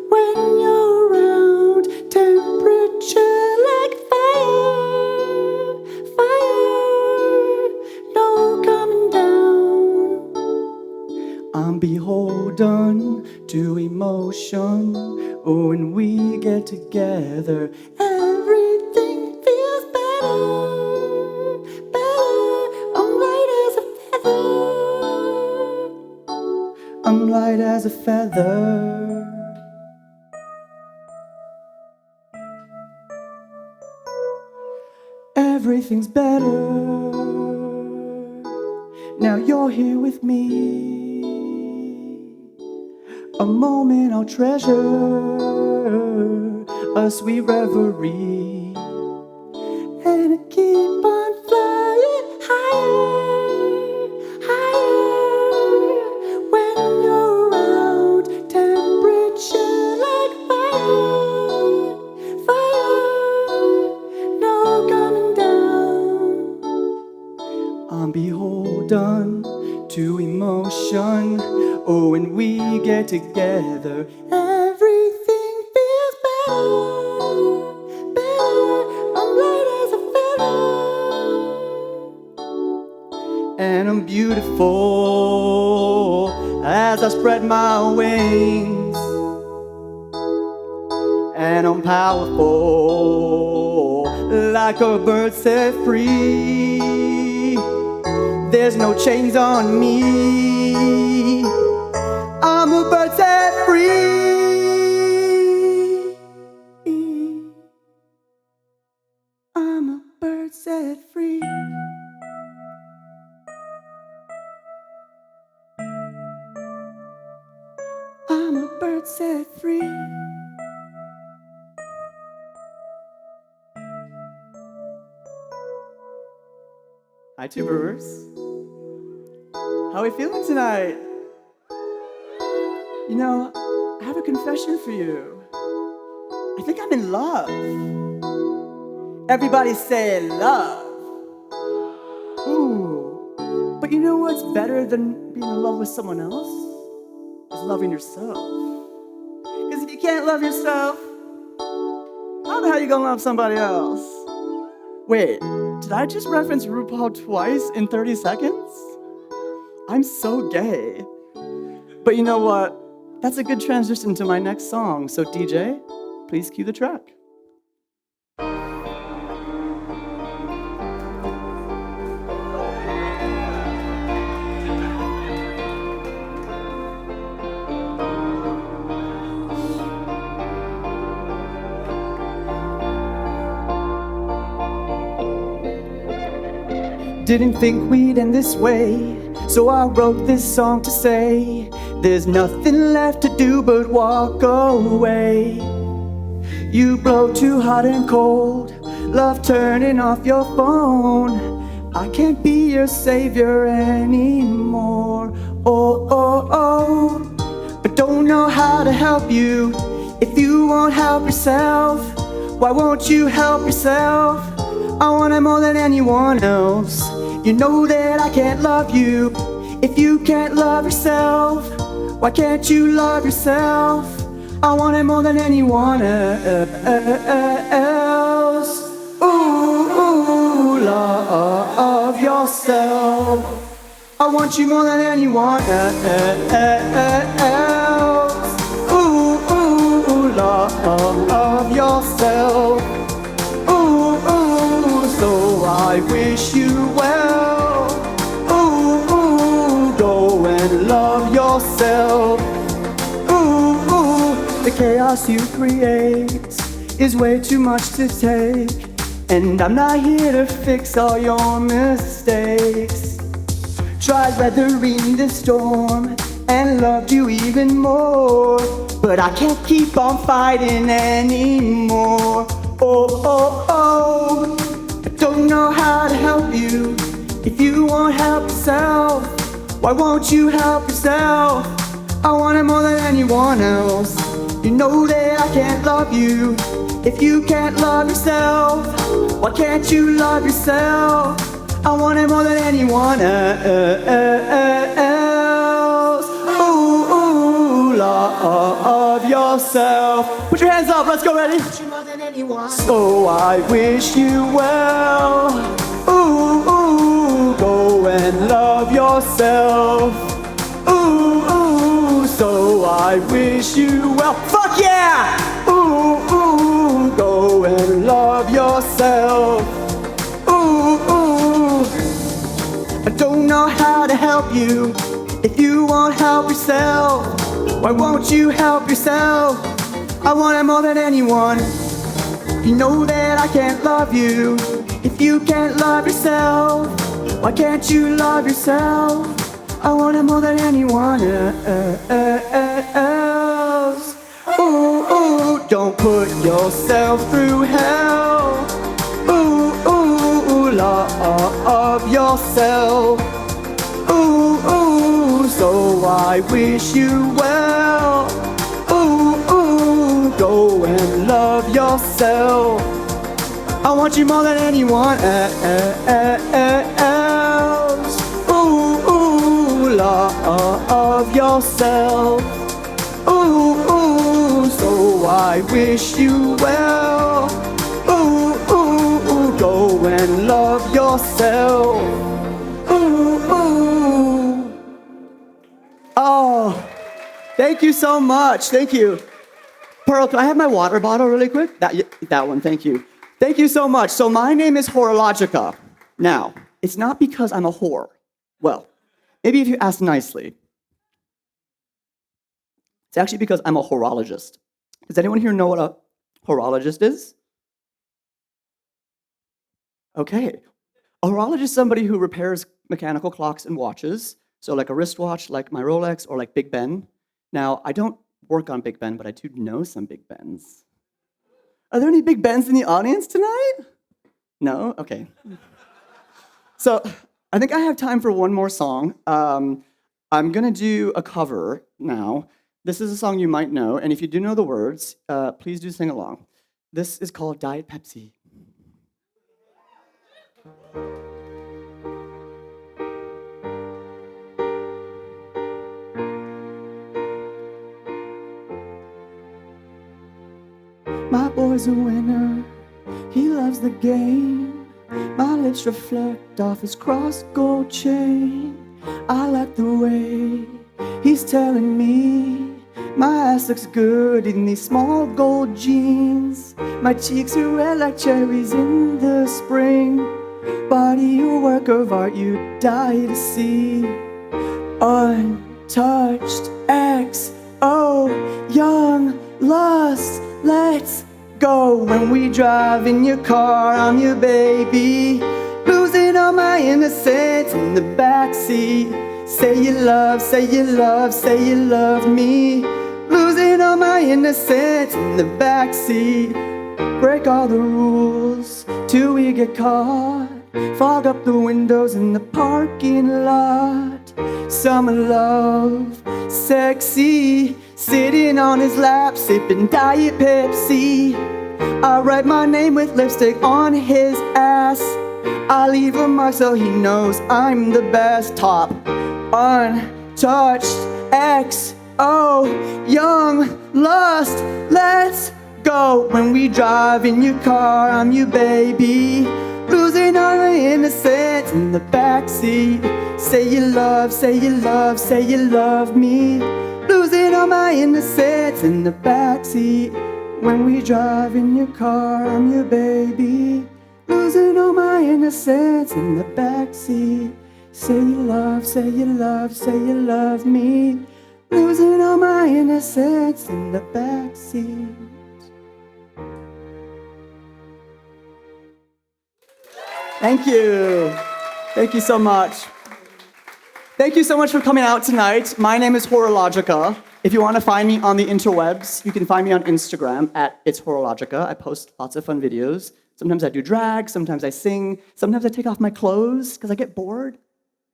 When you're around, temperature like fire, fire, no coming down. I'm beholden to emotion. Oh, when we get together, everything feels better, better. I'm light as a feather, I'm light as a feather. Everything's better, now you're here with me. A moment I'll treasure, a sweet reverie, and I keep on flying higher, higher. When you're around, temperature like fire, fire, no coming down. I'm beholden to emotion. Oh, when we get together, everything and I'm beautiful as I spread my wings. And I'm powerful like a bird set free. There's no chains on me. I'm a bird set free. I'm a bird set free. I'm a bird set free. Hi, Two Brewers. How are we feeling tonight? You know, I have a confession for you. I think I'm in love. Everybody say love. Ooh. But you know what's better than being in love with someone else? Is loving yourself. Because if you can't love yourself, how the hell are you gonna love somebody else? Wait, did I just reference RuPaul twice in 30 seconds? I'm so gay. But you know what? That's a good transition to my next song. So DJ, please cue the track. Didn't think we'd end this way, so I wrote this song to say there's nothing left to do but walk away. You blow too hot and cold, love turning off your phone. I can't be your savior anymore. Oh, oh, oh, but don't know how to help you if you won't help yourself. Why won't you help yourself? I want it more than anyone else. You know that I can't love you if you can't love yourself. Why can't you love yourself? I want it more than anyone else. Ooh, love yourself. I want you more than anyone else. Ooh, love yourself. So I wish you well. Ooh, go and love yourself. Ooh, the chaos you create is way too much to take, and I'm not here to fix all your mistakes. Tried weathering the storm and loved you even more, but I can't keep on fighting anymore. Oh, oh, oh, I don't know how to help you if you won't help yourself. Why won't you help yourself? I want it more than anyone else. You know that I can't love you if you can't love yourself. Why can't you love yourself? I want it more than anyone else. Ooh, love yourself. Put your hands up, let's go, ready? So I wish you well. Ooh, go and love yourself. Ooh, so I wish you well. Fuck yeah! Ooh, go and love yourself. Ooh, I don't know how to help you if you won't help yourself. Why won't you help yourself? I want it more than anyone. You know that I can't love you if you can't love yourself. Why can't you love yourself? I want it more than anyone else. Ooh, don't put yourself through hell. Ooh, love yourself. Ooh, so I wish you well. Ooh, go and love yourself. I want you more than anyone else. Ooh, love yourself. Ooh, so I wish you well. Ooh, go and love yourself. Ooh. Thank you so much. Thank you. Pearl, can I have my water bottle really quick? That one, thank you. Thank you so much. So my name is Horologica. Now, it's not because I'm a whore. Well, maybe if you ask nicely. It's actually because I'm a horologist. Does anyone here know what a horologist is? Okay. A horologist is somebody who repairs mechanical clocks and watches. So like a wristwatch, like my Rolex, or like Big Ben. Now, I don't work on Big Ben, but I do know some Big Bens. Are there any Big Bens in the audience tonight? No? Okay. So I think I have time for one more song. I'm gonna do a cover now. This is a song you might know, and if you do know the words, please do sing along. This is called Diet Pepsi. My boy's a winner, he loves the game. My lips reflect off his cross gold chain. I like the way he's telling me my ass looks good in these small gold jeans. My cheeks are red like cherries in the spring. Body a work of art you die to see. Untouched XO, young lust, let's go. When we drive in your car, I'm your baby, losing all my innocence in the backseat. Say you love, say you love, say you love me, losing all my innocence in the backseat. Break all the rules till we get caught. Fog up the windows in the parking lot. Summer love, sexy, sitting on his lap, sipping Diet Pepsi. I write my name with lipstick on his ass. I leave a mark so he knows I'm the best. Top, untouched, XO, young lust, let's go. When we drive in your car, I'm your baby, losing all my innocence in the backseat. Say you love, say you love, say you love me, losing all my innocence in the backseat. When we drive in your car, I'm your baby, losing all my innocence in the backseat. Say you love, say you love, say you love me, losing all my innocence in the backseat. Thank you. Thank you so much. Thank you so much for coming out tonight. My name is Horologica. If you want to find me on the interwebs, you can find me on Instagram at It's Horologica. I post lots of fun videos. Sometimes I do drag, sometimes I sing, sometimes I take off my clothes because I get bored.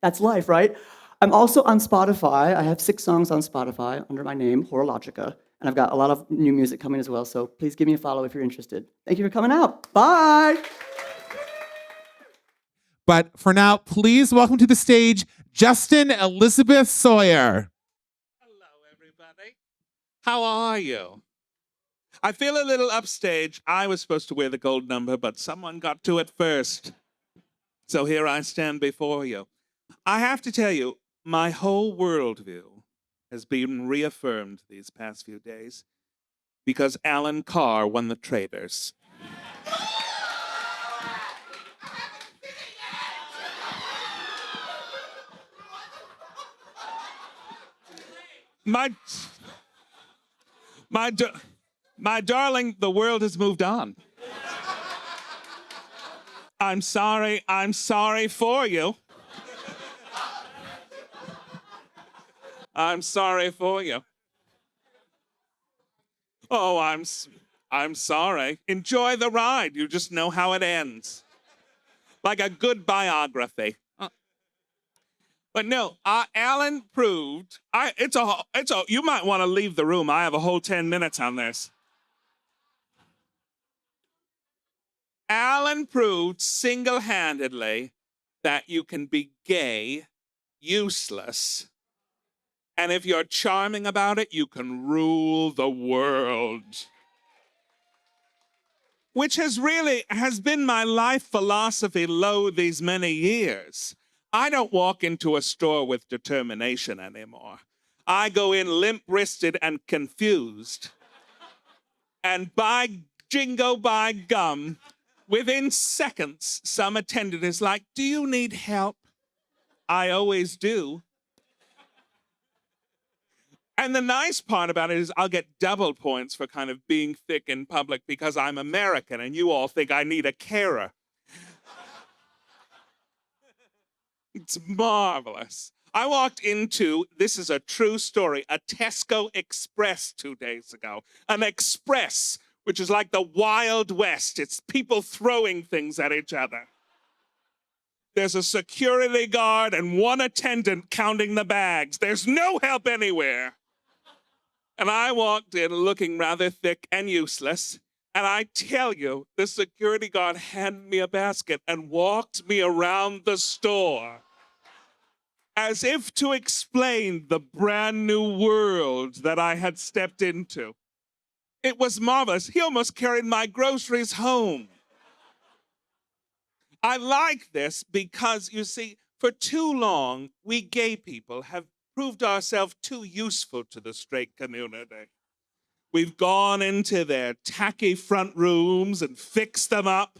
That's life, right? I'm also on Spotify. I have 6 songs on Spotify under my name, Horologica. And I've got a lot of new music coming as well, so please give me a follow if you're interested. Thank you for coming out. Bye!
But for now, please welcome to the stage Justin Elizabeth Sawyer.
Hello, everybody. How are you? I feel a little upstage. I was supposed to wear the gold number, but someone got to it first. So here I stand before you. I have to tell you, my whole worldview has been reaffirmed these past few days because Alan Carr won the Traders. My darling, the world has moved on. I'm sorry for you. I'm sorry for you. Oh, I'm sorry. Enjoy the ride. You just know how it ends. Like a good biography. But no, Alan proved. You might want to leave the room. I have a whole 10 minutes on this. Alan proved single-handedly that you can be gay, useless, and if you're charming about it, you can rule the world. Which has been my life philosophy these many years. I don't walk into a store with determination anymore. I go in limp-wristed and confused. And by jingo, by gum, within seconds, some attendant is like, do you need help? I always do. And the nice part about it is I'll get double points for kind of being thick in public because I'm American and you all think I need a carer. It's marvelous. I walked into, this is a true story, a Tesco Express 2 days ago. An express, which is like the Wild West. It's people throwing things at each other. There's a security guard and one attendant counting the bags. There's no help anywhere. And I walked in looking rather thick and useless. And I tell you, the security guard handed me a basket and walked me around the store as if to explain the brand new world that I had stepped into. It was marvelous. He almost carried my groceries home. I like this because, you see, for too long, we gay people have proved ourselves too useful to the straight community. We've gone into their tacky front rooms and fixed them up.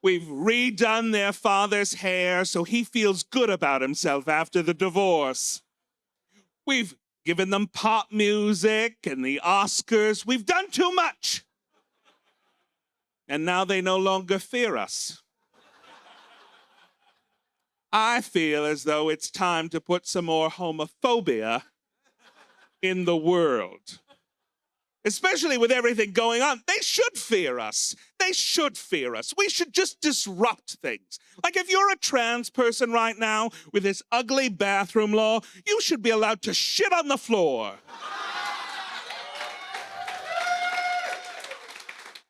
We've redone their father's hair so he feels good about himself after the divorce. We've given them pop music and the Oscars. We've done too much. And now they no longer fear us. I feel as though it's time to put some more homophobia in the world. Especially with everything going on. They should fear us. They should fear us. We should just disrupt things. Like if you're a trans person right now with this ugly bathroom law, you should be allowed to shit on the floor.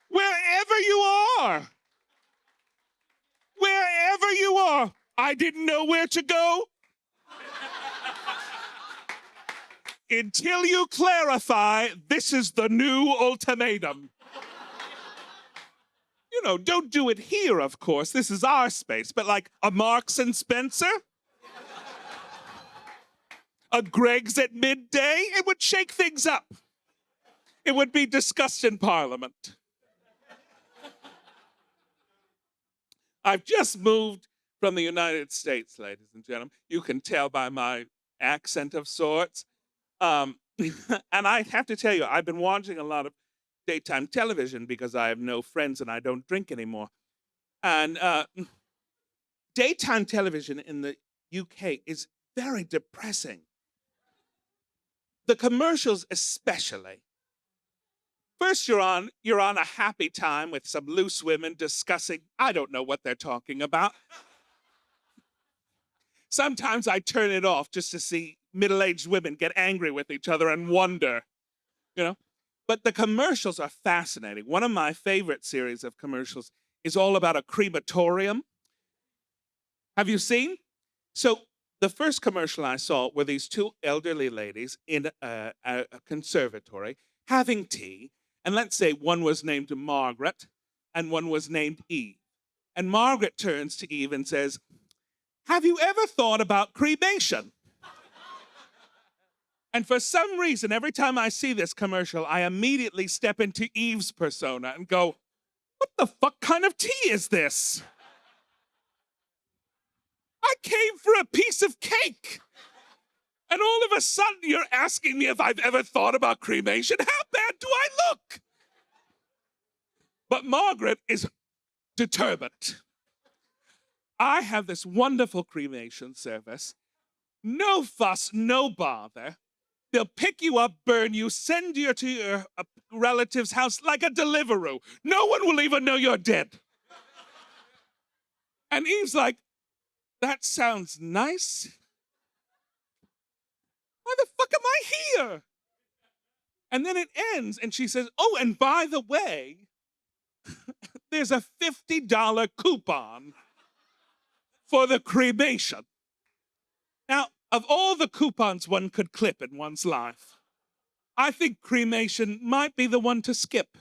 Wherever you are. Wherever you are. I didn't know where to go. Until you clarify, this is the new ultimatum. You know, don't do it here, of course. This is our space. But like a Marks and Spencer? A Greg's at midday? It would shake things up. It would be discussed in Parliament. I've just moved from the United States, ladies and gentlemen. You can tell by my accent of sorts. And I have to tell you, I've been watching a lot of daytime television because I have no friends and I don't drink anymore. And daytime television in the UK is very depressing. The commercials especially. First, you're on a happy time with some loose women discussing, I don't know what they're talking about. Sometimes I turn it off just to see middle-aged women get angry with each other and wonder, you know? But the commercials are fascinating. One of my favorite series of commercials is all about a crematorium. Have you seen? So the first commercial I saw were these two elderly ladies in a conservatory having tea. And let's say one was named Margaret and one was named Eve. And Margaret turns to Eve and says, have you ever thought about cremation? And for some reason, every time I see this commercial, I immediately step into Eve's persona and go, what the fuck kind of tea is this? I came for a piece of cake. And all of a sudden, you're asking me if I've ever thought about cremation? How bad do I look? But Margaret is determined. I have this wonderful cremation service. No fuss, no bother. They'll pick you up, burn you, send you to your relative's house like a Deliveroo. No one will even know you're dead. And Eve's like, that sounds nice. Why the fuck am I here? And then it ends, and she says, oh, and by the way, there's a $50 coupon for the cremation. Now, of all the coupons one could clip in one's life, I think cremation might be the one to skip.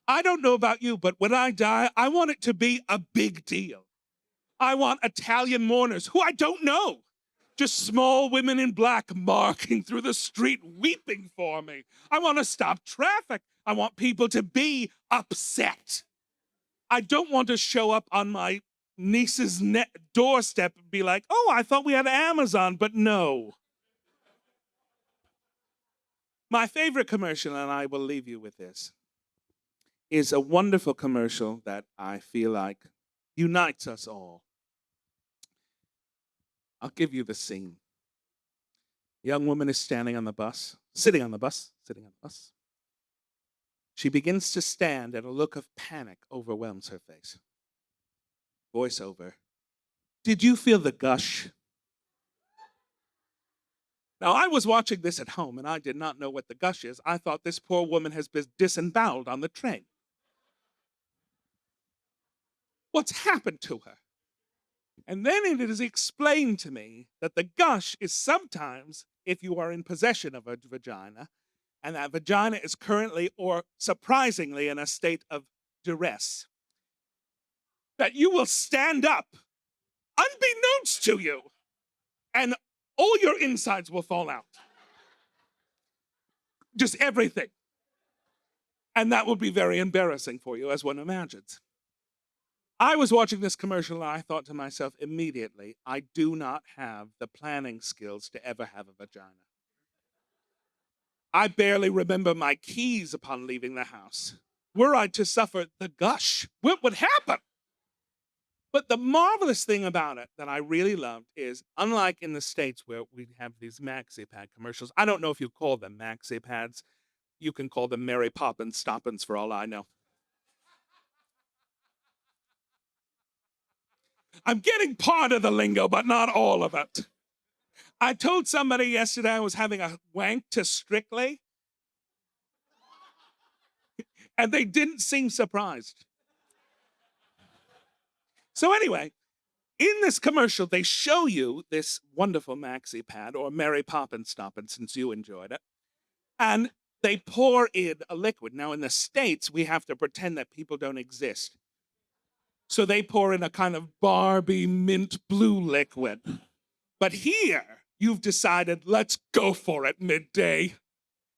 I don't know about you, but when I die, I want it to be a big deal. I want Italian mourners who I don't know Just small women in black marking through the street weeping for me. I want to stop traffic. I want people to be upset. I don't want to show up on my niece's doorstep and be like, oh, I thought we had Amazon, but no. My favorite commercial, and I will leave you with this, is a wonderful commercial that I feel like unites us all. I'll give you the scene. A young woman is sitting on the bus. She begins to stand, and a look of panic overwhelms her face. Voiceover. Did you feel the gush? Now, I was watching this at home, and I did not know what the gush is. I thought this poor woman has been disemboweled on the train. What's happened to her? And then it is explained to me that the gush is sometimes if you are in possession of a vagina, and that vagina is currently or surprisingly in a state of duress, that you will stand up, unbeknownst to you, and all your insides will fall out. Just everything. And that will be very embarrassing for you, as one imagines. I was watching this commercial and I thought to myself immediately, I do not have the planning skills to ever have a vagina. I barely remember my keys upon leaving the house. Were I to suffer the gush, what would happen? But the marvelous thing about it that I really loved is, unlike in the States where we have these maxi pad commercials, I don't know if you call them maxi pads. You can call them Mary Poppins Stoppins for all I know. I'm getting part of the lingo, but not all of it. I told somebody yesterday I was having a wank to Strictly, and they didn't seem surprised. So anyway, in this commercial, they show you this wonderful maxi pad, or Mary Poppins Stoppin', since you enjoyed it, and they pour in a liquid. Now, in the States, we have to pretend that people don't exist. So they pour in a kind of Barbie mint blue liquid. But here, you've decided, let's go for it midday.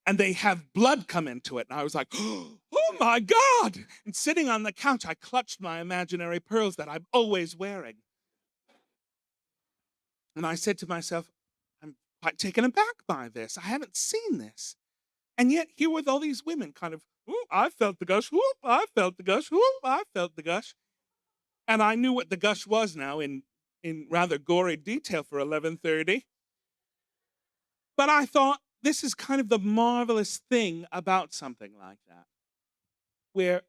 And they have blood come into it. And I was like, oh my God. And sitting on the couch, I clutched my imaginary pearls that I'm always wearing. And I said to myself, I'm quite taken aback by this. I haven't seen this. And yet here with all these women kind of, ooh, I felt the gush, whoop, I felt the gush, whoop, I felt the gush. And I knew what the gush was now in rather gory detail for 11:30. But I thought, this is kind of the marvelous thing about something like that, where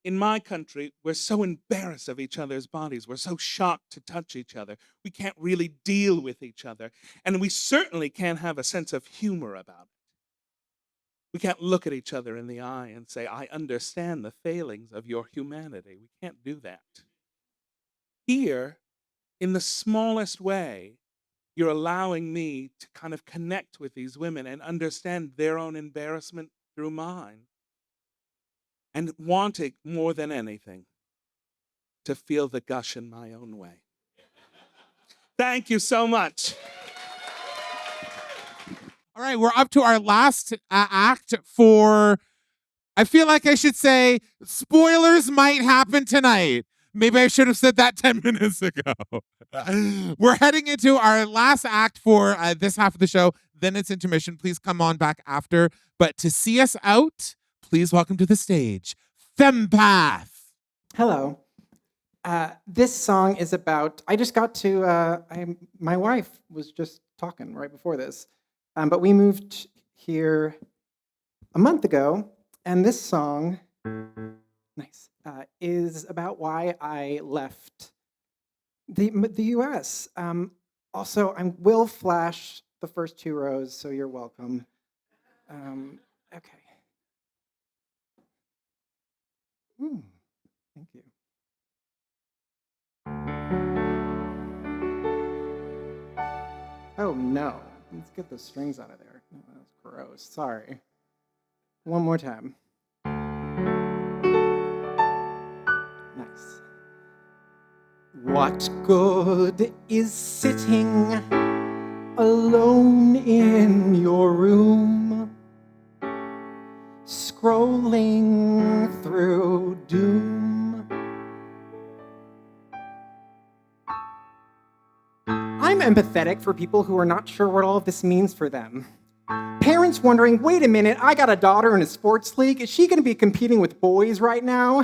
in my country, we're so embarrassed of each other's bodies. We're so shocked to touch each other. We can't really deal with each other. And we certainly can't have a sense of humor about it. We can't look at each other in the eye and say, I understand the failings of your humanity. We can't do that. Here, in the smallest way, you're allowing me to kind of connect with these women and understand their own embarrassment through mine. And wanting more than anything to feel the gush in my own way. Thank you so much.
All right, we're up to our last act for, I feel like I should say, spoilers might happen tonight. Maybe I should have said that 10 minutes ago. We're heading into our last act for this half of the show. Then it's intermission. Please come on back after. But to see us out, please welcome to the stage, Fempath.
Hello. This song is about, I just got to, my wife was just talking right before this, but we moved here a month ago, and this song, nice, is about why I left the U.S. Also, I will flash the first 2 rows, so you're welcome. Okay. Ooh, thank you. Oh no, let's get the strings out of there. No, that was gross, sorry. One more time. Nice. What good is sitting alone in your room, scrolling through doom. I'm empathetic for people who are not sure what all of this means for them. Parents wondering, wait a minute, I got a daughter in a sports league. Is she going to be competing with boys right now?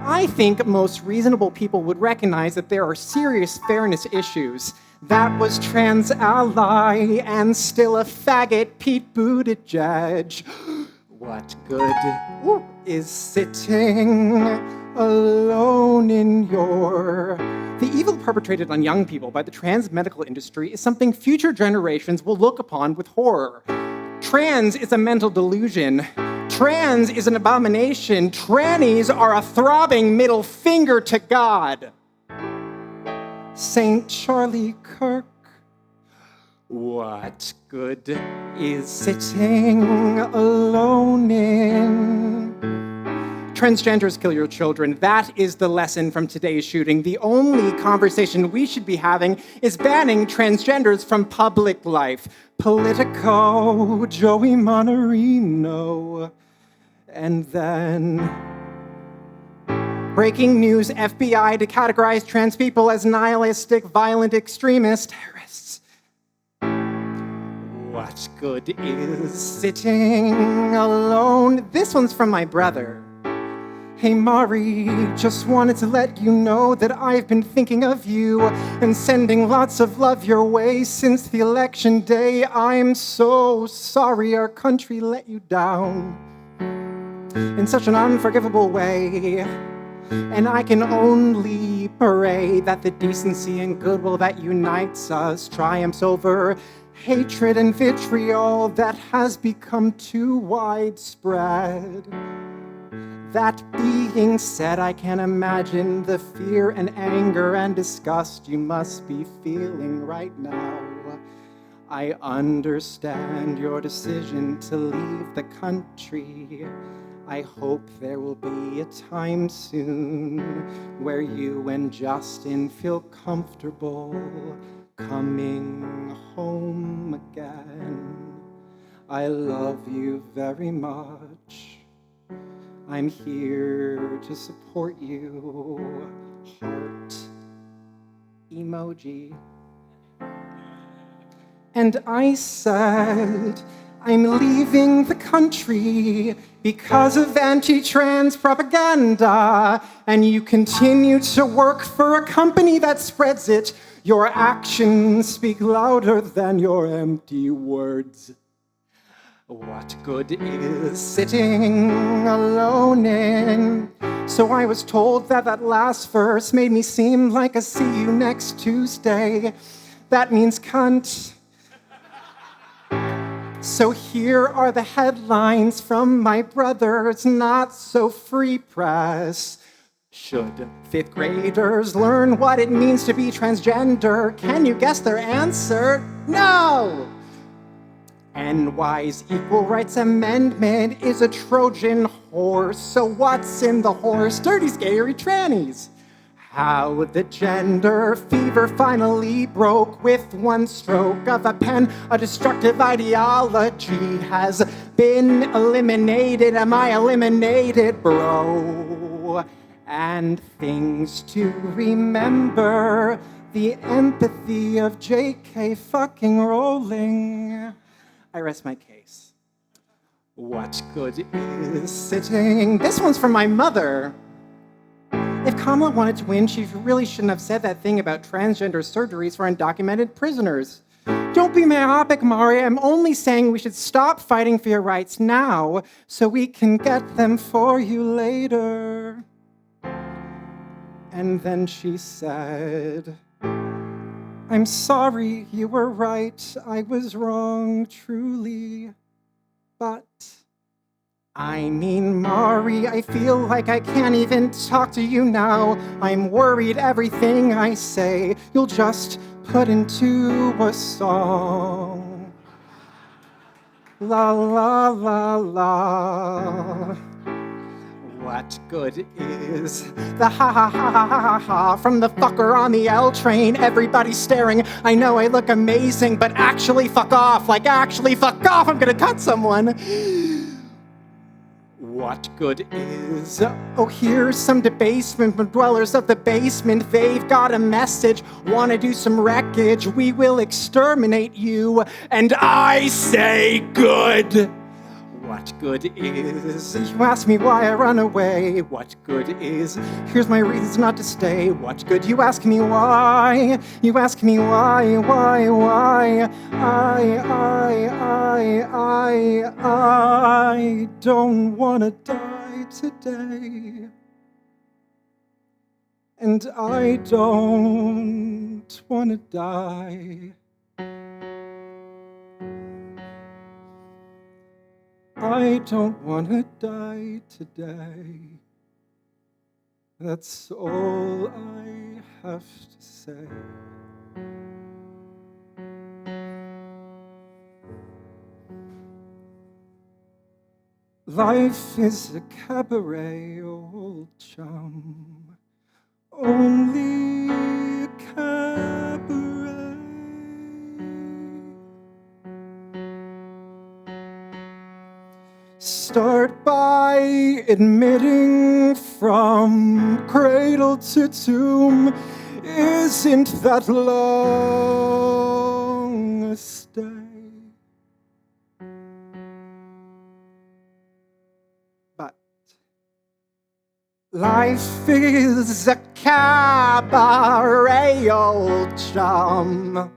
I think most reasonable people would recognize that there are serious fairness issues. That was trans ally and still a faggot Pete Buttigieg. What good is sitting alone in your... The evil perpetrated on young people by the trans medical industry is something future generations will look upon with horror. Trans is a mental delusion. Trans is an abomination. Trannies are a throbbing middle finger to God. St. Charlie Kirk. What good is sitting alone in? Transgenders kill your children. That is the lesson from today's shooting. The only conversation we should be having is banning transgenders from public life. Politico, Joey Monorino. And then... breaking news, FBI to categorize trans people as nihilistic, violent extremist terrorists. What good is sitting alone? This one's from my brother. Hey Mari, just wanted to let you know that I've been thinking of you and sending lots of love your way since the election day. I'm so sorry our country let you down in such an unforgivable way. And I can only pray that the decency and goodwill that unites us triumphs over hatred and vitriol that has become too widespread. That being said, I can imagine the fear and anger and disgust you must be feeling right now. I understand your decision to leave the country. I hope there will be a time soon where you and Justin feel comfortable coming home again. I love you very much. I'm here to support you. Heart emoji. And I said, I'm leaving the country because of anti-trans propaganda, and you continue to work for a company that spreads it. Your actions speak louder than your empty words. What good is sitting alone in? So I was told that that last verse made me seem like a see you next Tuesday. That means cunt. So here are the headlines from my brother's not-so-free press. Should fifth graders learn what it means to be transgender? Can you guess their answer? No! NY's Equal Rights Amendment is a Trojan horse. So what's in the horse? Dirty, scary trannies. How the gender fever finally broke with one stroke of a pen. A destructive ideology has been eliminated. Am I eliminated, bro? And things to remember. The empathy of JK fucking Rowling. I rest my case. What good is sitting? This one's from my mother. If Kamala wanted to win, she really shouldn't have said that thing about transgender surgeries for undocumented prisoners. Don't be myopic, Mari. I'm only saying we should stop fighting for your rights now so we can get them for you later. And then she said, I'm sorry, you were right. I was wrong, truly. But I mean, Mari, I feel like I can't even talk to you now. I'm worried everything I say you'll just put into a song. La la la la. What good is the ha ha ha ha ha ha ha from the fucker on the L train? Everybody's staring. I know I look amazing, but actually fuck off. Like actually fuck off. I'm gonna cut someone. What good is? Oh, here's some debasement from dwellers of the basement. They've got a message. Wanna do some wreckage? We will exterminate you. And I say good. What good is? You ask me why I run away. What good is? Here's my reasons not to stay. What good? You ask me why. You ask me why. I don't wanna die today. And I don't wanna die. I don't want to die today. That's all I have to say. Life is a cabaret, old chum. Only a cabaret. Start by admitting from cradle to tomb, isn't that long a stay? But life is a cabaret, old chum.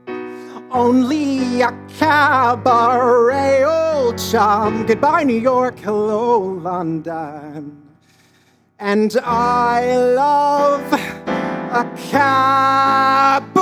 Only a cabaret, old chum. Goodbye, New York. Hello, London. And I love a cabaret.